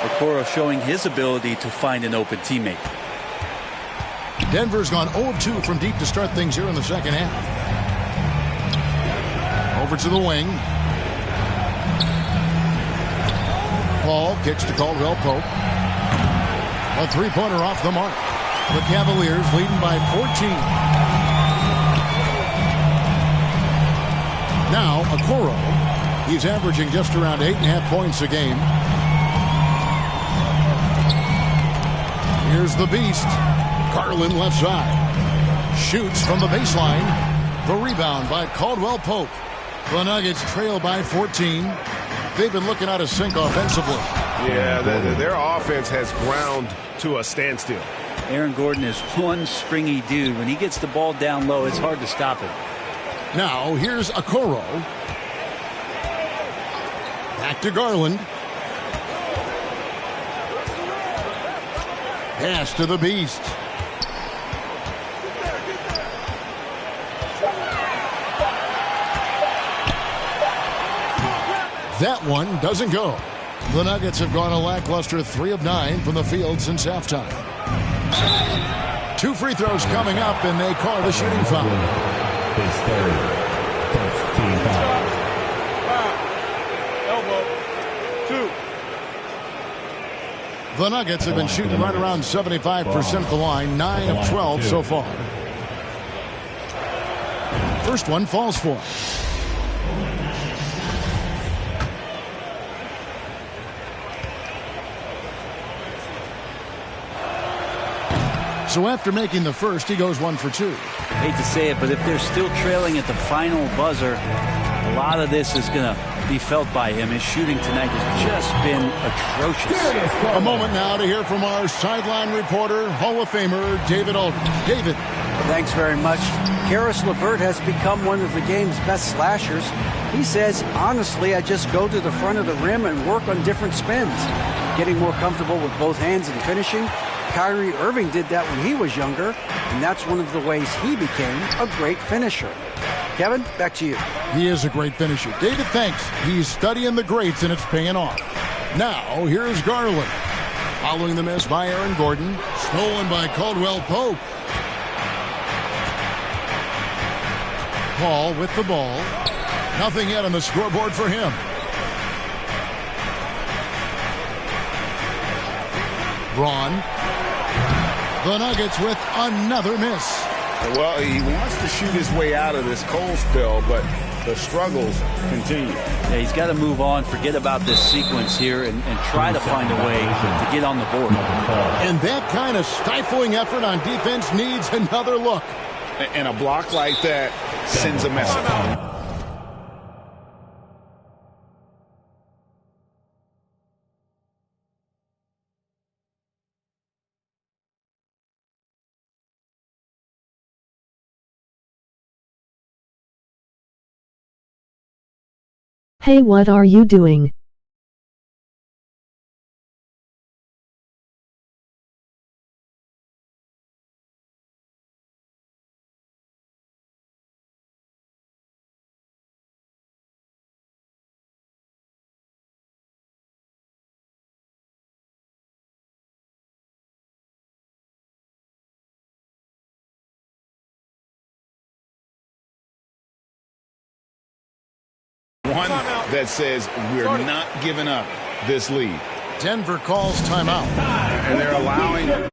Okoro showing his ability to find an open teammate. Denver's gone 0-2 from deep to start things here in the second half. Over to the wing. Paul kicks to Caldwell Pope. A three-pointer off the mark. The Cavaliers leading by 14. Now, Okoro. He's averaging just around 8.5 points a game. Here's the beast. Garland left side. Shoots from the baseline. The rebound by Caldwell Pope. The Nuggets trail by 14. They've been looking out of sync offensively. Yeah, their offense has ground to a standstill. Aaron Gordon is one springy dude. When he gets the ball down low, it's hard to stop him. Now, here's Okoro. Back to Garland. Pass to the beast. That one doesn't go. The Nuggets have gone a lackluster 3 of 9 from the field since halftime. 2 free throws coming up, and they call the shooting foul. His third. First team foul. Elbow. 2. The Nuggets have been shooting right around 75% at the line, 9 of 12 so far. First one falls for. So after making the first, he goes 1 for 2. Hate to say it, but if they're still trailing at the final buzzer, a lot of this is going to be felt by him. His shooting tonight has just been atrocious. A moment now to hear from our sideline reporter, Hall of Famer David Aldridge. David. Thanks very much. Karis LeVert has become one of the game's best slashers. He says, honestly, I just go to the front of the rim and work on different spins, getting more comfortable with both hands and finishing. Kyrie Irving did that when he was younger, and that's one of the ways he became a great finisher. Kevin, back to you. He is a great finisher. David, thanks. He's studying the greats, and it's paying off. Now, here's Garland. Following the miss by Aaron Gordon. Stolen by Caldwell Pope. Paul with the ball. Nothing yet on the scoreboard for him. Braun. The Nuggets with another miss. Well, he wants to shoot his way out of this cold spell, but the struggles continue. Yeah, he's got to move on, forget about this sequence here, and try to find a way to get on the board. And that kind of stifling effort on defense needs another look. And a block like that sends a message. Hey, what are you doing? One that says we're not giving up this lead. Denver calls timeout. And they're allowing...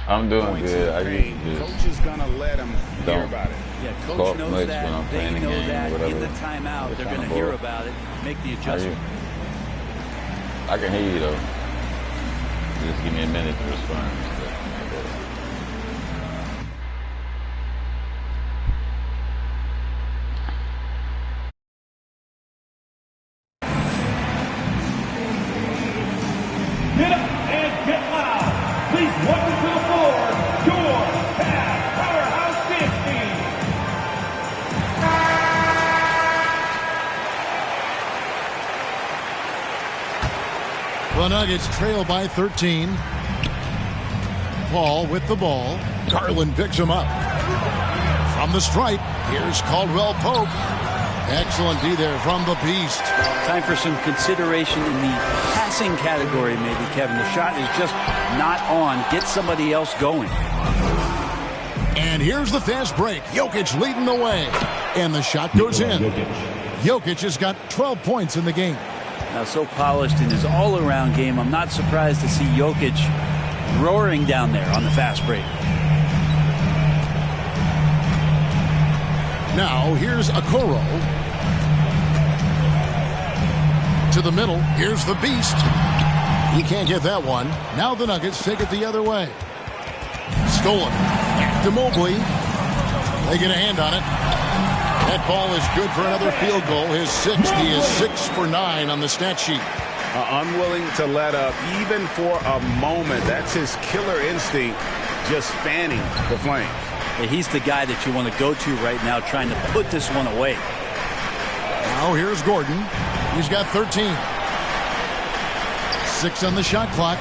I'm doing good. I usually Coach is going to let him hear about it. Yeah, coach knows that. They know that. In the timeout, they're going to hear about it, make the adjustment. I can hear you, though. Just give me a minute to respond. Get up and get loud. Please welcome to the floor, your Cavs Powerhouse Dance Team. The Nuggets trail by 13. Paul with the ball. Garland picks him up. From the stripe, here's Caldwell Pope. Excellent D there from the Beast. Time for some consideration in the passing category, maybe, Kevin. The shot is just not on. Get somebody else going. And here's the fast break. Jokic leading the way. And the shot goes in. Jokic has got 12 points in the game. Now, so polished in his all-around game, I'm not surprised to see Jokic roaring down there on the fast break. Now, here's Okoro. To the middle. Here's the Beast. He can't get that one. Now the Nuggets take it the other way. Stolen. Back to Mobley. They get a hand on it. That ball is good for another field goal. His sixth. He is 6 for 9 on the stat sheet. Unwilling to let up even for a moment. That's his killer instinct, just fanning the flame. Yeah, he's the guy that you want to go to right now, trying to put this one away. Now here's Gordon. He's got 13. 6 on the shot clock.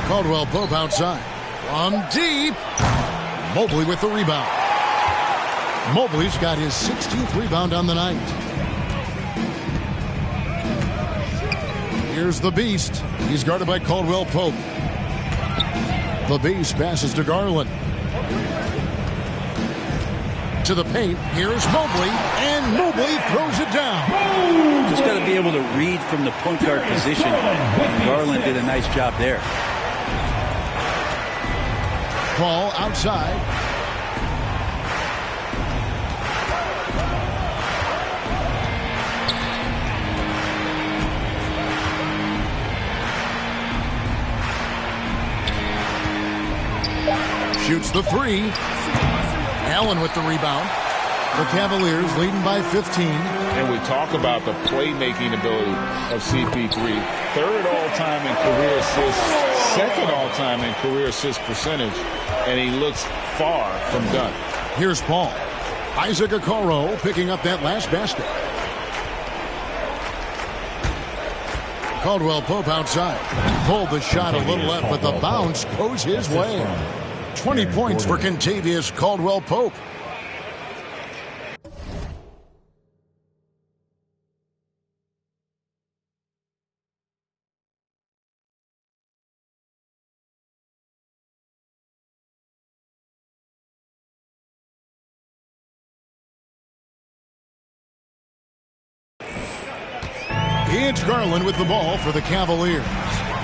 Caldwell Pope outside. From deep. Mobley with the rebound. Mobley's got his 16th rebound on the night. Here's the Beast. He's guarded by Caldwell Pope. The Beast passes to Garland. To the paint. Here's Mobley. And Mobley throws it down. Just got to be able to read from the point guard position. And Garland did a nice job there. Ball outside. Shoots the three. Allen with the rebound. The Cavaliers leading by 15. And we talk about the playmaking ability of CP3. Third all-time in career assists, second all-time in career assist percentage, and he looks far from done. Here's Paul. Isaac Okoro picking up that last basket. Caldwell Pope outside. Pulled the shot a little left, but the bounce goes his way. 20 points for Kentavious Caldwell Pope. It's Garland with the ball for the Cavaliers.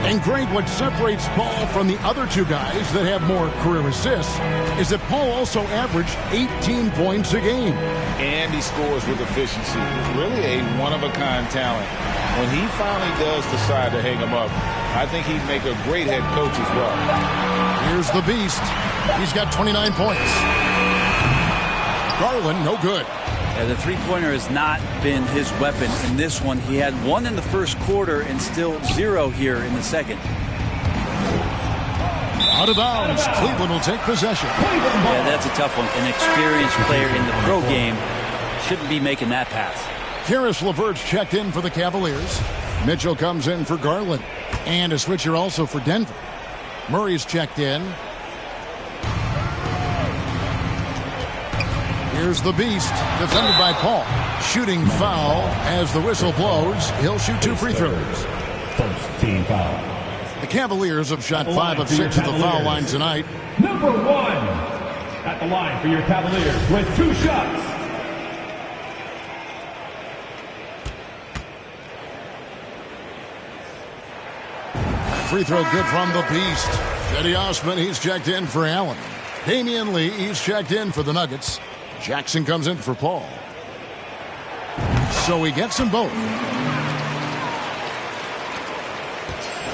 And Greg, what separates Paul from the other two guys that have more career assists is that Paul also averaged 18 points a game. And he scores with efficiency. Really a one-of-a-kind talent. When he finally does decide to hang him up, I think he'd make a great head coach as well. Here's the Beast. He's got 29 points. Garland, no good. Yeah, the three-pointer has not been his weapon in this one. He had one in the first quarter and still 0 here in the second. Out of bounds. Cleveland will take possession. Yeah, that's a tough one. An experienced player in the pro game shouldn't be making that pass. Karis LeVert's checked in for the Cavaliers. Mitchell comes in for Garland. And a switcher also for Denver. Murray's checked in. Here's the Beast, defended by Paul. Shooting foul as the whistle blows. He'll shoot 2 free throws. First team foul. The Cavaliers have shot 5 of 6 at the foul line tonight. Number 1 at the line for your Cavaliers with 2 shots. Free throw good from the Beast. Cedi Osman, he's checked in for Allen. Damian Lee, he's checked in for the Nuggets. Jackson comes in for Paul. So he gets them both.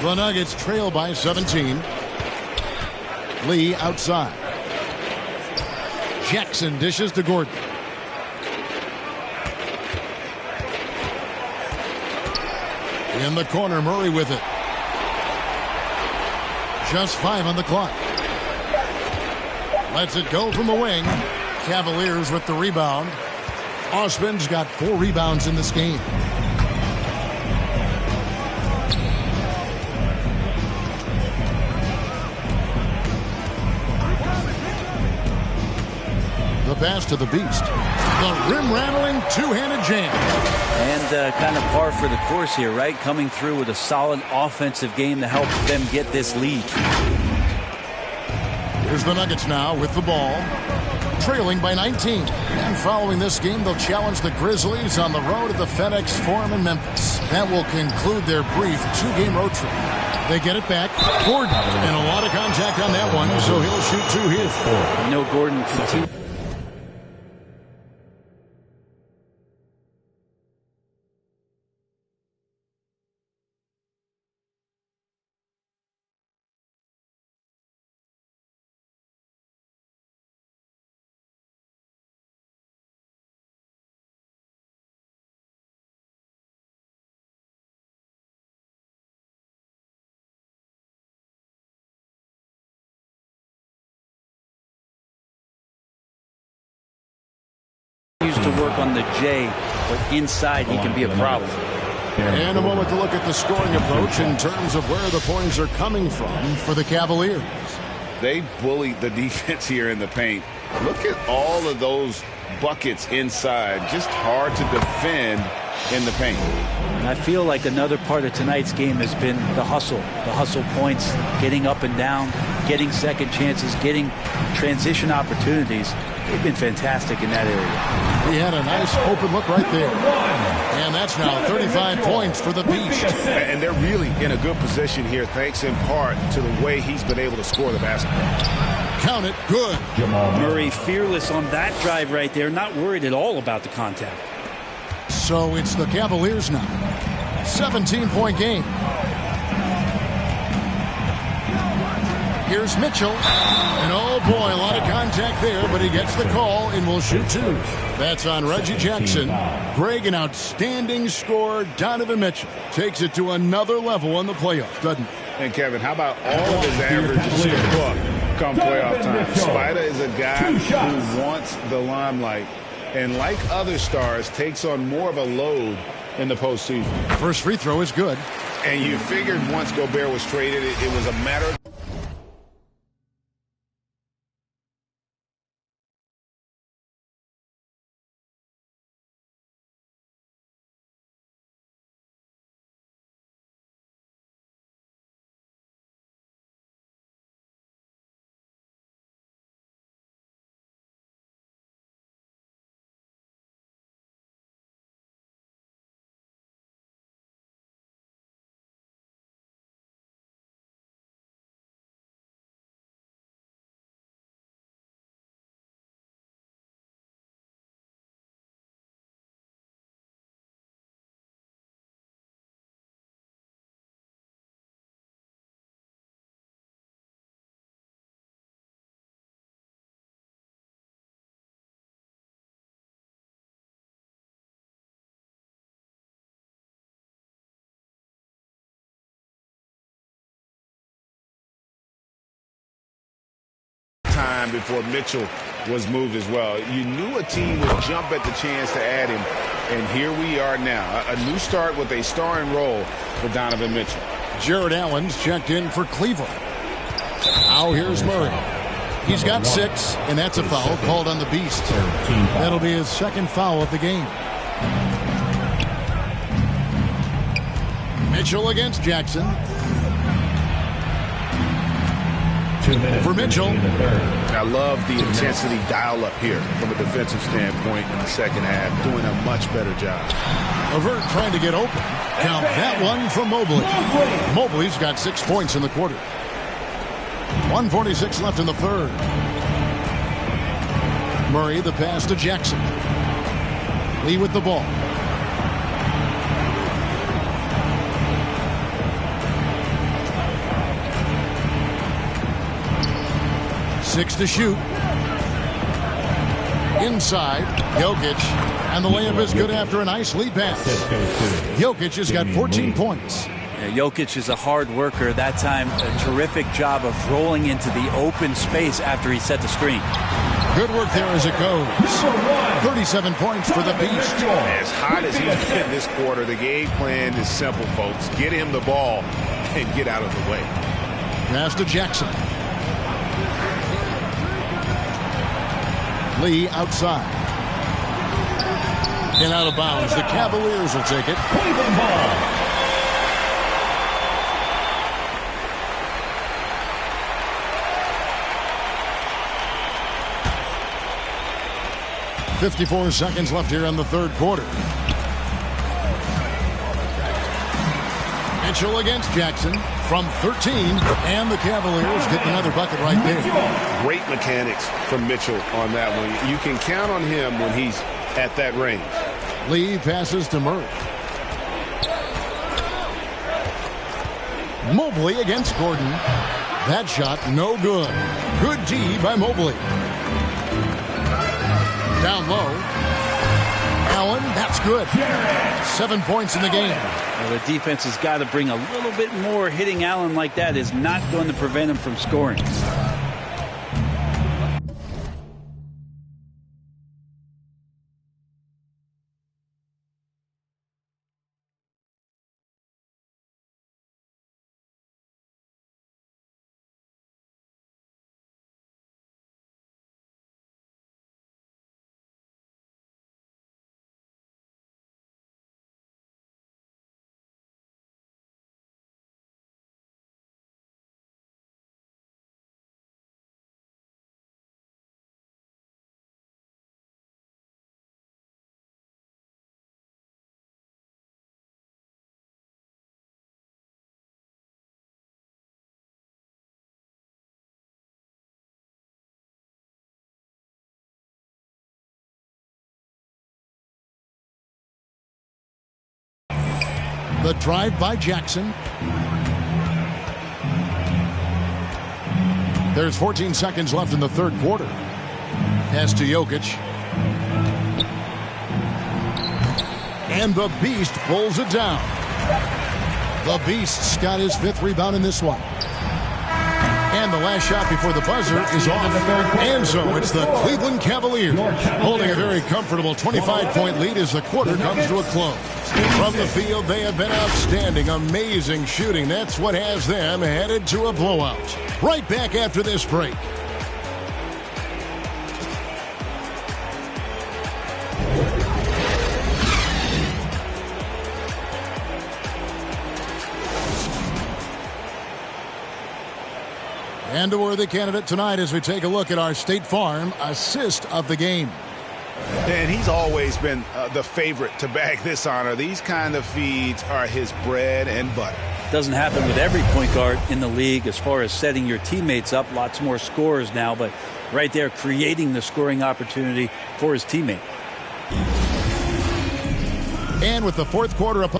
The Nuggets trail by 17. Lee outside. Jackson dishes to Gordon. In the corner, Murray with it. Just 5 on the clock. Lets it go from the wing. Cavaliers with the rebound. Osman's got 4 rebounds in this game. pass to the Beast. The rim-rattling two-handed jam. And kind of par for the course here, right? Coming through with a solid offensive game to help them get this lead. Here's the Nuggets now with the ball, trailing by 19. And following this game, they'll challenge the Grizzlies on the road at the FedEx Forum in Memphis. That will conclude their brief two-game road trip. They get it back. Gordon, and a lot of contact on that one, so he'll shoot two here. No Gordon continues. To work on the J, but inside he can be a problem. And a moment to look at the scoring approach in terms of where the points are coming from for the Cavaliers. They bullied the defense here in the paint. Look at all of those buckets inside. Just hard to defend in the paint. And I feel like another part of tonight's game has been the hustle points, getting up and down, getting second chances, getting transition opportunities. They've been fantastic in that area. He had a nice open look right there. And that's now 35 points for the Beast. And they're really in a good position here, thanks in part to the way he's been able to score the basketball. Count it, good. Murray fearless on that drive right there, not worried at all about the contact. So it's the Cavaliers now. 17-point game. Here's Mitchell. And oh boy, a lot of contact there, but he gets the call and will shoot two. That's on Reggie Jackson. Greg, an outstanding scorer. Donovan Mitchell takes it to another level in the playoffs, doesn't he? And Kevin, how about all of his averages come playoff time? Spider is a guy who wants the limelight, and like other stars, takes on more of a load in the postseason. First free throw is good. And you figured once Gobert was traded, it was a matter of time before Mitchell was moved as well. You knew a team would jump at the chance to add him, and here we are now. A new start with a starring role for Donovan Mitchell. Jared Allen's checked in for Cleveland. Now here's Murray. He's got 6, and that's a foul called on the Beast. That'll be his second foul of the game. Mitchell against Jackson. For Mitchell. I love the intensity dial up here from a defensive standpoint in the second half. Doing a much better job. LeVert trying to get open. Count that one from Mobley. Mobley's got 6 points in the quarter. 1:46 left in the third. Murray the pass to Jackson. Lee with the ball. Six to shoot. Inside, Jokic. And the layup is good after a nice lead pass. Jokic has got 14 points. Yeah, Jokic is a hard worker. That time, a terrific job of rolling into the open space after he set the screen. Good work there as it goes. 37 points for the Beast. As hot as he's been this quarter, the game plan is simple, folks. Get him the ball and get out of the way. Pass to Jackson. Lee outside. And out of bounds. The Cavaliers will take it. Cleveland ball. .54 seconds left here in the third quarter. Mitchell against Jackson from 13, and the Cavaliers get another bucket right there. Great mechanics from Mitchell on that one. You can count on him when he's at that range. Lee passes to Murray. Mobley against Gordon. That shot no good. Good D by Mobley. Down low. Allen, that's good. 7 points in the game. Well, the defense has got to bring a little bit more. Hitting Allen like that is not going to prevent him from scoring. The drive by Jackson. There's 14 seconds left in the third quarter. Pass to Jokic. And the Beast pulls it down. The Beast's got his 5th rebound in this one. And the last shot before the buzzer is off. And so it's the Cleveland Cavaliers holding a very comfortable 25-point lead as the quarter comes to a close. From the field, they have been outstanding. Amazing shooting. That's what has them headed to a blowout. Right back after this break. And a worthy candidate tonight as we take a look at our State Farm assist of the game. And he's always been the favorite to bag this honor. These kind of feeds are his bread and butter. Doesn't happen with every point guard in the league as far as setting your teammates up. Lots more scorers now, but right there creating the scoring opportunity for his teammate. And with the fourth quarter up.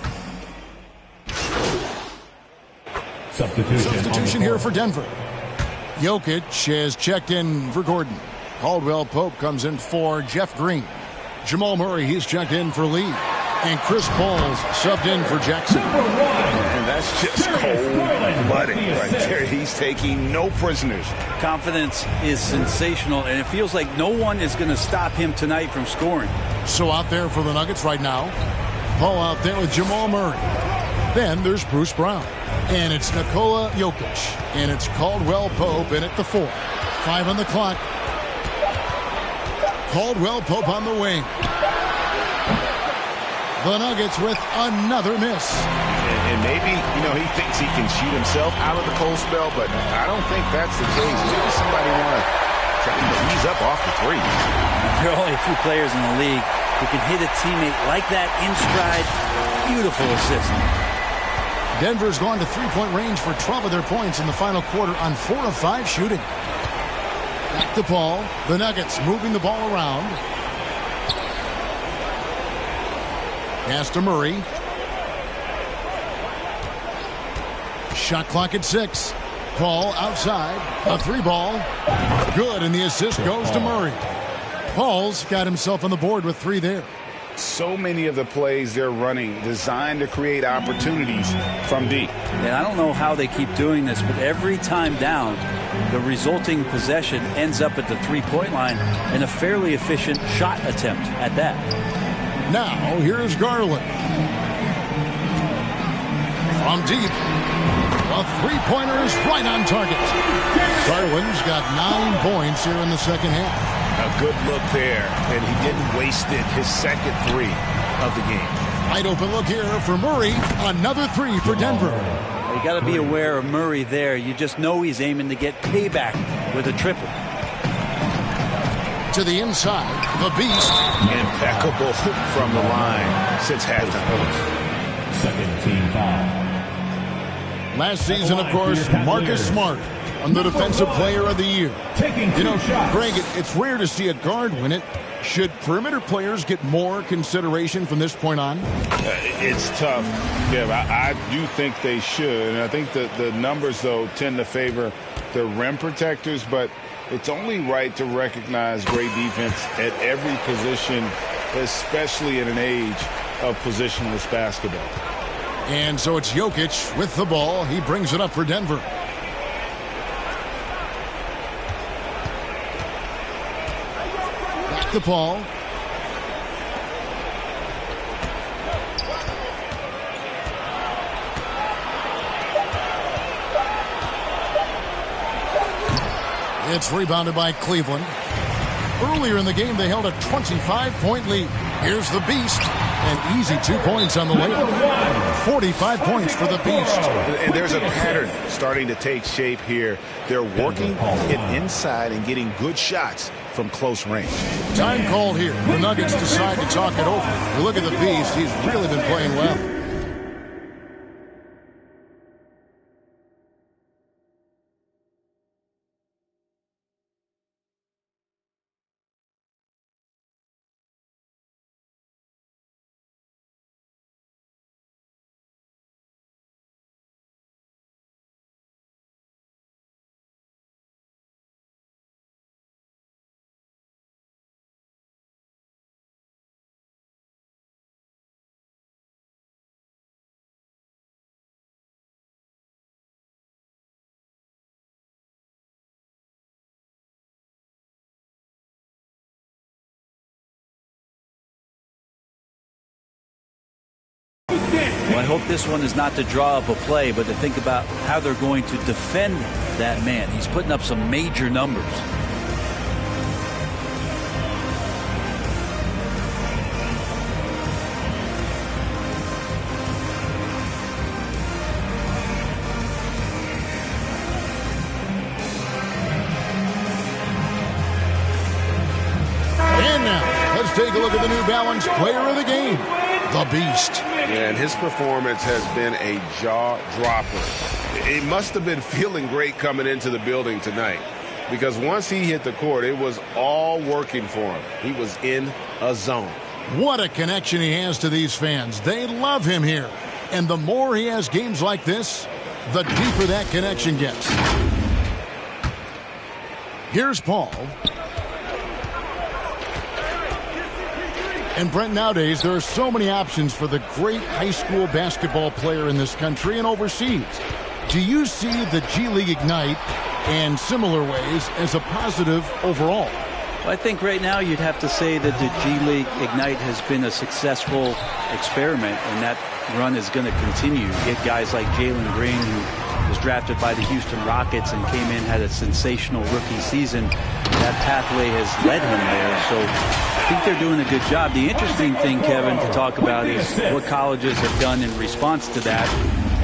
Substitution here for Denver. Jokic has checked in for Gordon. Caldwell Pope comes in for Jeff Green. Jamal Murray, he's checked in for Lee. And Chris Paul's subbed in for Jackson. And that's just cold-blooded right there. He's taking no prisoners. Confidence is sensational, and it feels like no one is going to stop him tonight from scoring. So out there for the Nuggets right now. Paul out there with Jamal Murray. Then there's Bruce Brown. And it's Nikola Jokic. And it's Caldwell Pope in at the 4. 5 on the clock. Caldwell Pope on the wing. The Nuggets with another miss. And maybe, he thinks he can shoot himself out of the cold spell, but I don't think that's the case. Maybe somebody want to ease up off the three. There are only a few players in the league who can hit a teammate like that in stride. Beautiful assist. Denver's gone to three-point range for 12 of their points in the final quarter on 4 of 5 shooting. Back to Paul. The Nuggets moving the ball around. Pass to Murray. Shot clock at 6. Paul outside. A 3-ball. Good, and the assist goes to Murray. Paul's got himself on the board with 3 there. So many of the plays they're running designed to create opportunities from deep. And I don't know how they keep doing this, but every time down, the resulting possession ends up at the 3-point line and a fairly efficient shot attempt at that. Now, here's Garland. From deep. A 3-pointer is right on target. Garland's got 9 points here in the second half. A good look there, and he didn't waste it. His second three of the game. Wide open look here for Murray. Another three for Denver. You got to be aware of Murray there. You just know he's aiming to get payback with a triple. To the inside, the Beast. Impeccable from the line since halftime. Second team foul. Last season, of course, Marcus Smart on the Defensive Player of the Year. You know, Greg, it's rare to see a guard win it. Should perimeter players get more consideration from this point on? It's tough, Kev. I do think they should. And I think that the numbers, though, tend to favor the rim protectors. But it's only right to recognize great defense at every position, especially in an age of positionless basketball. And so it's Jokic with the ball. He brings it up for Denver. Back to Paul. It's rebounded by Cleveland. Earlier in the game, they held a 25-point lead. Here's the Beast. And easy 2 points on the way. 45 points for the Beast. And there's a pattern starting to take shape here. They're working it inside and getting good shots from close range. Time call here. The Nuggets decide to talk it over. You look at the Beast. He's really been playing well. Well, I hope this one is not to draw up a play, but to think about how they're going to defend that man. He's putting up some major numbers. And now, let's take a look at the New Balance Player of the Game, the Beast. Yeah, and his performance has been a jaw-dropper. It must have been feeling great coming into the building tonight, because once he hit the court, it was all working for him. He was in a zone. What a connection he has to these fans. They love him here. And the more he has games like this, the deeper that connection gets. Here's Paul. And Brent, nowadays, there are so many options for the great high school basketball player in this country and overseas. Do you see the G League Ignite and similar ways as a positive overall? Well, I think right now you'd have to say that the G League Ignite has been a successful experiment, and that run is going to continue. You get guys like Jalen Green, who was drafted by the Houston Rockets and came in, had a sensational rookie season. That pathway has led him there, so I think they're doing a good job. The interesting thing, Kevin, to talk about is what colleges have done in response to that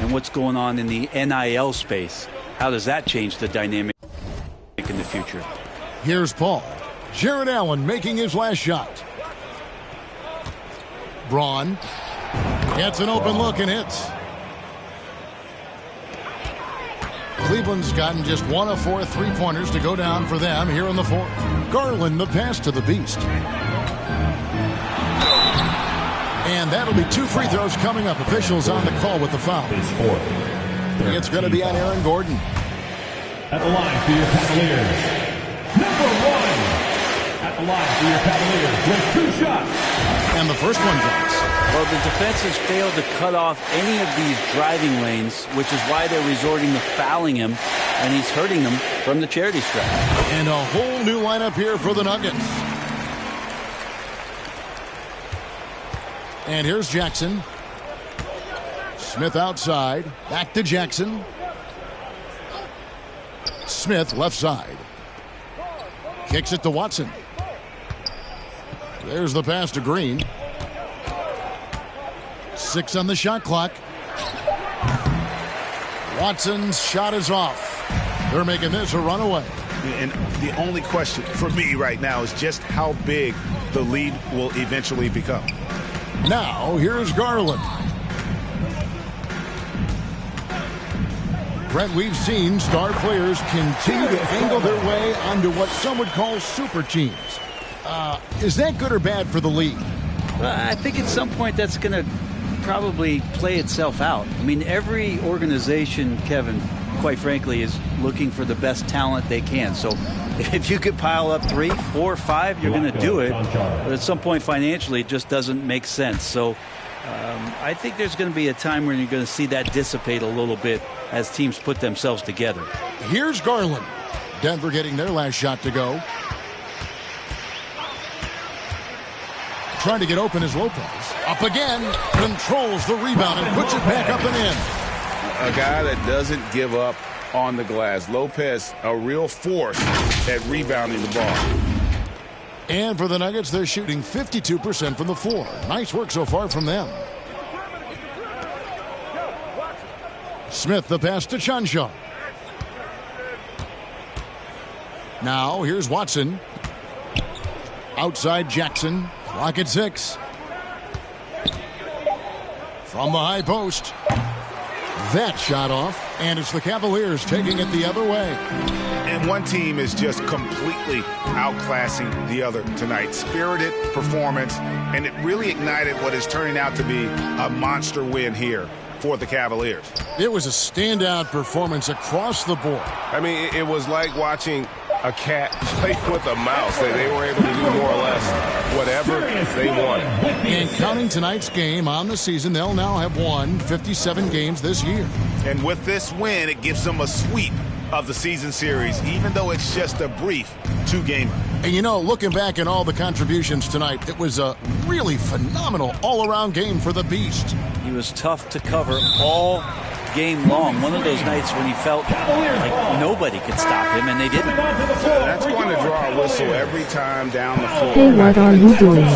and what's going on in the NIL space. How does that change the dynamic in the future? Here's Paul. Jared Allen making his last shot. Braun gets an open look and hits. Cleveland's gotten just 1 of 4 3-pointers to go down for them here in the fourth. Garland the pass to the Beast. And that'll be 2 free throws coming up. Officials on the call with the foul. It's going to be on Aaron Gordon. At the line for your Cavaliers, number 1. At the line for your Cavaliers with 2 shots. And the first one drops. Well, the defense has failed to cut off any of these driving lanes, which is why they're resorting to fouling him, and he's hurting them from the charity stripe. And a whole new lineup here for the Nuggets. And here's Jackson. Smith outside. Back to Jackson. Smith left side. Kicks it to Watson. There's the pass to Green. 6 on the shot clock. Watson's shot is off. They're making this a runaway. And the only question for me right now is just how big the lead will eventually become. Now, here's Garland. Brent, we've seen star players continue to angle their way onto what some would call super teams. Is that good or bad for the league? Well, I think at some point that's going to probably play itself out. I mean, every organization, Kevin, quite frankly, is looking for the best talent they can. So if you could pile up 3, 4, 5, you're going to do it. But at some point financially, it just doesn't make sense. So I think there's going to be a time when you're going to see that dissipate a little bit as teams put themselves together. Here's Garland. Denver getting their last shot to go. Trying to get open is Lopez. Up again. Controls the rebound and puts it back up and in. A guy that doesn't give up on the glass. Lopez, a real force at rebounding the ball. And for the Nuggets, they're shooting 52% from the floor. Nice work so far from them. Smith, the pass to Chancellor. Now, here's Watson. Outside Jackson. Clock at 6. From the high post. That shot off, and it's the Cavaliers taking it the other way. And one team is just completely outclassing the other tonight. Spirited performance, and it really ignited what is turning out to be a monster win here for the Cavaliers. It was a standout performance across the board. I mean, it was like watching a cat play with a mouse. They were able to do more or less whatever they wanted. And counting tonight's game on the season, they'll now have won 57 games this year. And with this win, it gives them a sweep of the season series, even though it's just a brief 2-gamer. And you know, looking back at all the contributions tonight, it was a really phenomenal all-around game for the Beast. He was tough to cover all game long. One of those nights when he felt like nobody could stop him, and they didn't. That's going to draw a whistle every time down the floor. Hey, what are you doing?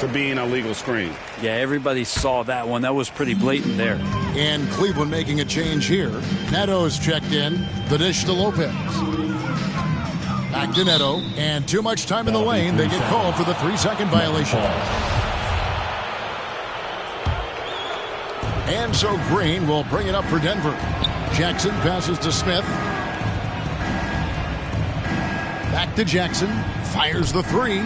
To being a legal screen. Yeah, everybody saw that one. That was pretty blatant there. And Cleveland making a change here. Neto's checked in. The dish to Lopez. Back to Neto. And too much time in the lane. They get called for the 3-second violation. And so Green will bring it up for Denver. Jackson passes to Smith. Back to Jackson. Fires the 3.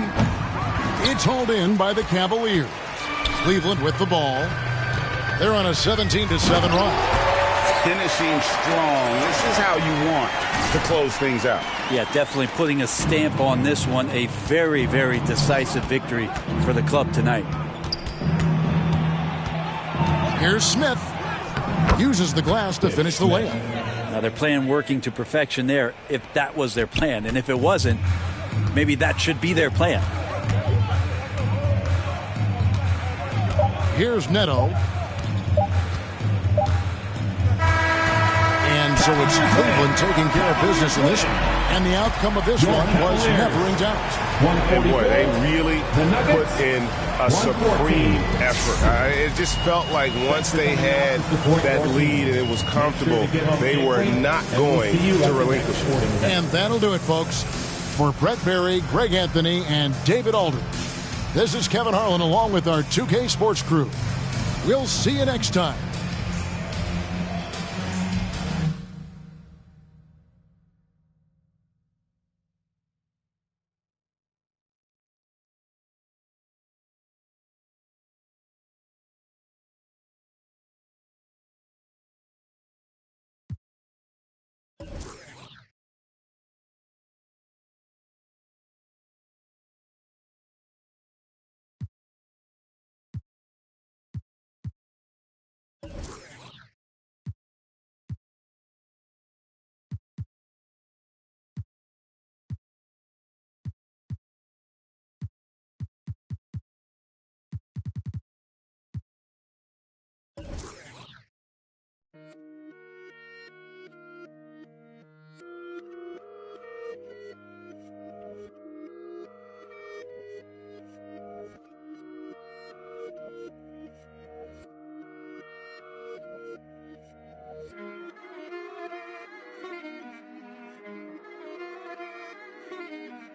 It's hauled in by the Cavaliers. Cleveland with the ball. They're on a 17-7 run. Finishing strong. This is how you want to close things out. Yeah, definitely putting a stamp on this one. A very, very decisive victory for the club tonight. Here's Smith. Uses the glass to finish the layup. Now they're playing working to perfection there, if that was their plan. And if it wasn't, maybe that should be their plan. Here's Neto. And so it's Cleveland taking care of business in this one. And the outcome of this one was never in doubt. And boy, they really put in a supreme effort. It just felt like once they had that lead and it was comfortable, they were not going to relinquish it. And that'll do it, folks. For Brett Berry, Greg Anthony, and David Aldridge, this is Kevin Harlan along with our 2K Sports crew. We'll see you next time.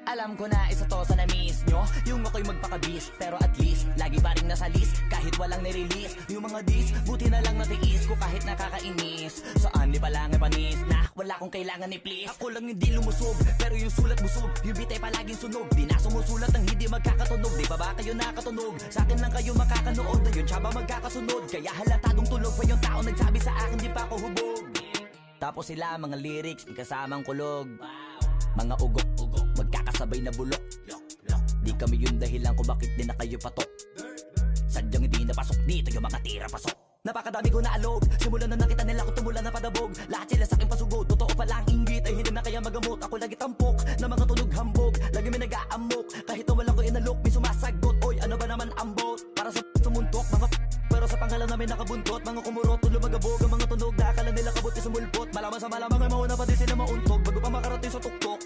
Alam ko na isa to sa na-miss nyo, yung ako'y magpakabis, pero at least lagi pa rin nasa list, kahit walang nirelease. Yung mga dis, buti na lang natiis ko kahit nakakainis. Saan di pa lang panis na wala kong kailangan ni please. Ako lang hindi lumusog, pero yung sulat busog, yung bitay palaging sunog. Di na sumusulat ng hindi magkakatunog. Di ba ba kayo nakatunog? Sa akin lang kayo makakanood, na yun tsaba magkakasunod. Kaya halatadong tulog pa yung tao nagsabi sa akin di pa ako hubog. Tapos sila mga lyrics, may kasamang kulog. Mga ugok-ugok, magkakasabay na bulok. Di kami yung dahilan kung bakit di na kayo patok. Sadyang hindi napasok dito yung mga tira pasok. Napakadami ko na alog, simulan na nakita nila ko tumula na padabog. Lahat sila sa akin pasugod, totoo pa lang inggit ay hindi na kaya magamot. Ako lagi tampok, na mga tunog hambog. Lagi may nag-aamok, kahit na walang ko inalok. May sumasagot, oy ano ba naman ang bot? Para sa sumuntok, mga pero sa pangalan namin nakabuntot. Mga kumurot, lumagabog ang mga tunog. Nakakala nila kabut sumulpot. Malaman sa malamang ay mauna pa din sila mauntog. Bago pa makarating sa tuktok,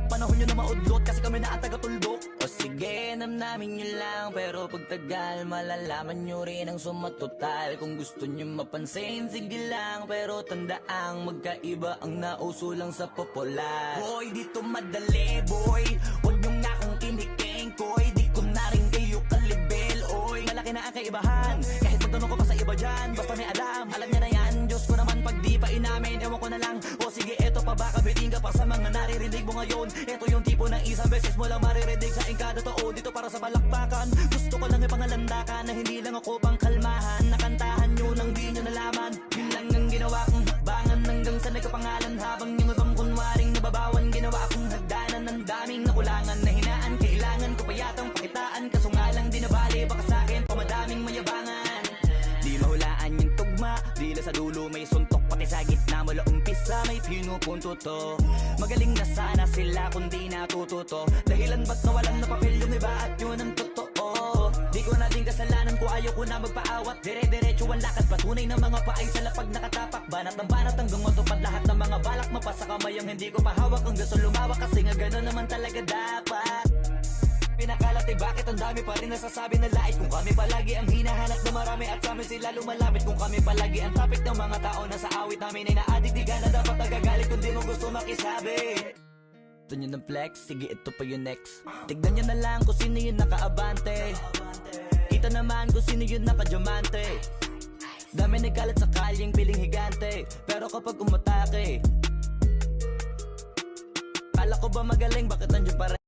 panahon nyo na maudlot kasi kami na ang taga-tuldok. O sige, namnamin nyo lang, pero pagtagal malalaman nyo rin ang sumatotal. Kung gusto nyo mapansin, sige lang, pero tandaang magkaiba ang nauso lang sa popular. Boy, dito madali, boy, huwag nyo nga akong kiniking, koy. Di ko na rin kayo kalibel, oy. Malaki na ang kaibahan, kahit magtanong ko pa sa iba dyan. Basta may alam niya na yan. Diyos ko naman pag di pa inamin, ewan ko na lang. O sige, eto pa ba, kabiting ka pa sa mga naririnig mo ngayon. Ito yung tipo ng isang beses mo lang maririnig sa engkada taon. Dito para sa balakbakan, gusto ko lang ipangalandakan na hindi lang ako pang kalmahan. Nakantahan nyo nang di nyo nalaman. Yun lang ang ginawa kong hakbangan hanggang sa nagkapangalan. Habang yung ibang kunwaring nababawan, ginawa akong hagdanan ng daming nakulangan na hinaan. Kailangan ko pa yatang pakitaan, kaso nga lang di nabali. Baka sa'kin pamadaming mayabangan. Di mahulaan yung tugma, dila sa dulo may suntok. Pati sa gitna mula umpisa may pinupunto to. Magaling na sana sila kung di natututo. Dahilan ba't nawalan na papel yung iba at yun ang totoo. Di ko na din kasalanan ko, ayaw ko na magpaawat. Dire-diretso ang lakad, patunay ng mga paay sa lapag nakatapak. Banat ng banat hanggang matupad lahat ng mga balak. Mapasa kamay ang hindi ko pahawak hanggang sa lumawak. Kasi nga gano'n naman talaga dapat. Pinakalat ay bakit ang dami pa rin nasasabi na lait. Kung kami palagi ang hinahanap na marami at sa amin sila lumalapit. Kung kami palagi ang topic ng mga tao na sa awit namin ay naadikdigan na dapat nagagalit kung di mo gusto makisabi. Ito nyo ng flex, sige ito pa yung next. Tignan nyo na lang kung sino yung nakaabante. Kita naman kung sino yung nakadiamante. Dami nagkalat sa kalyeng piling higante, pero kapag umatake, kala ko ba magaling, bakit nandiyan pa rin?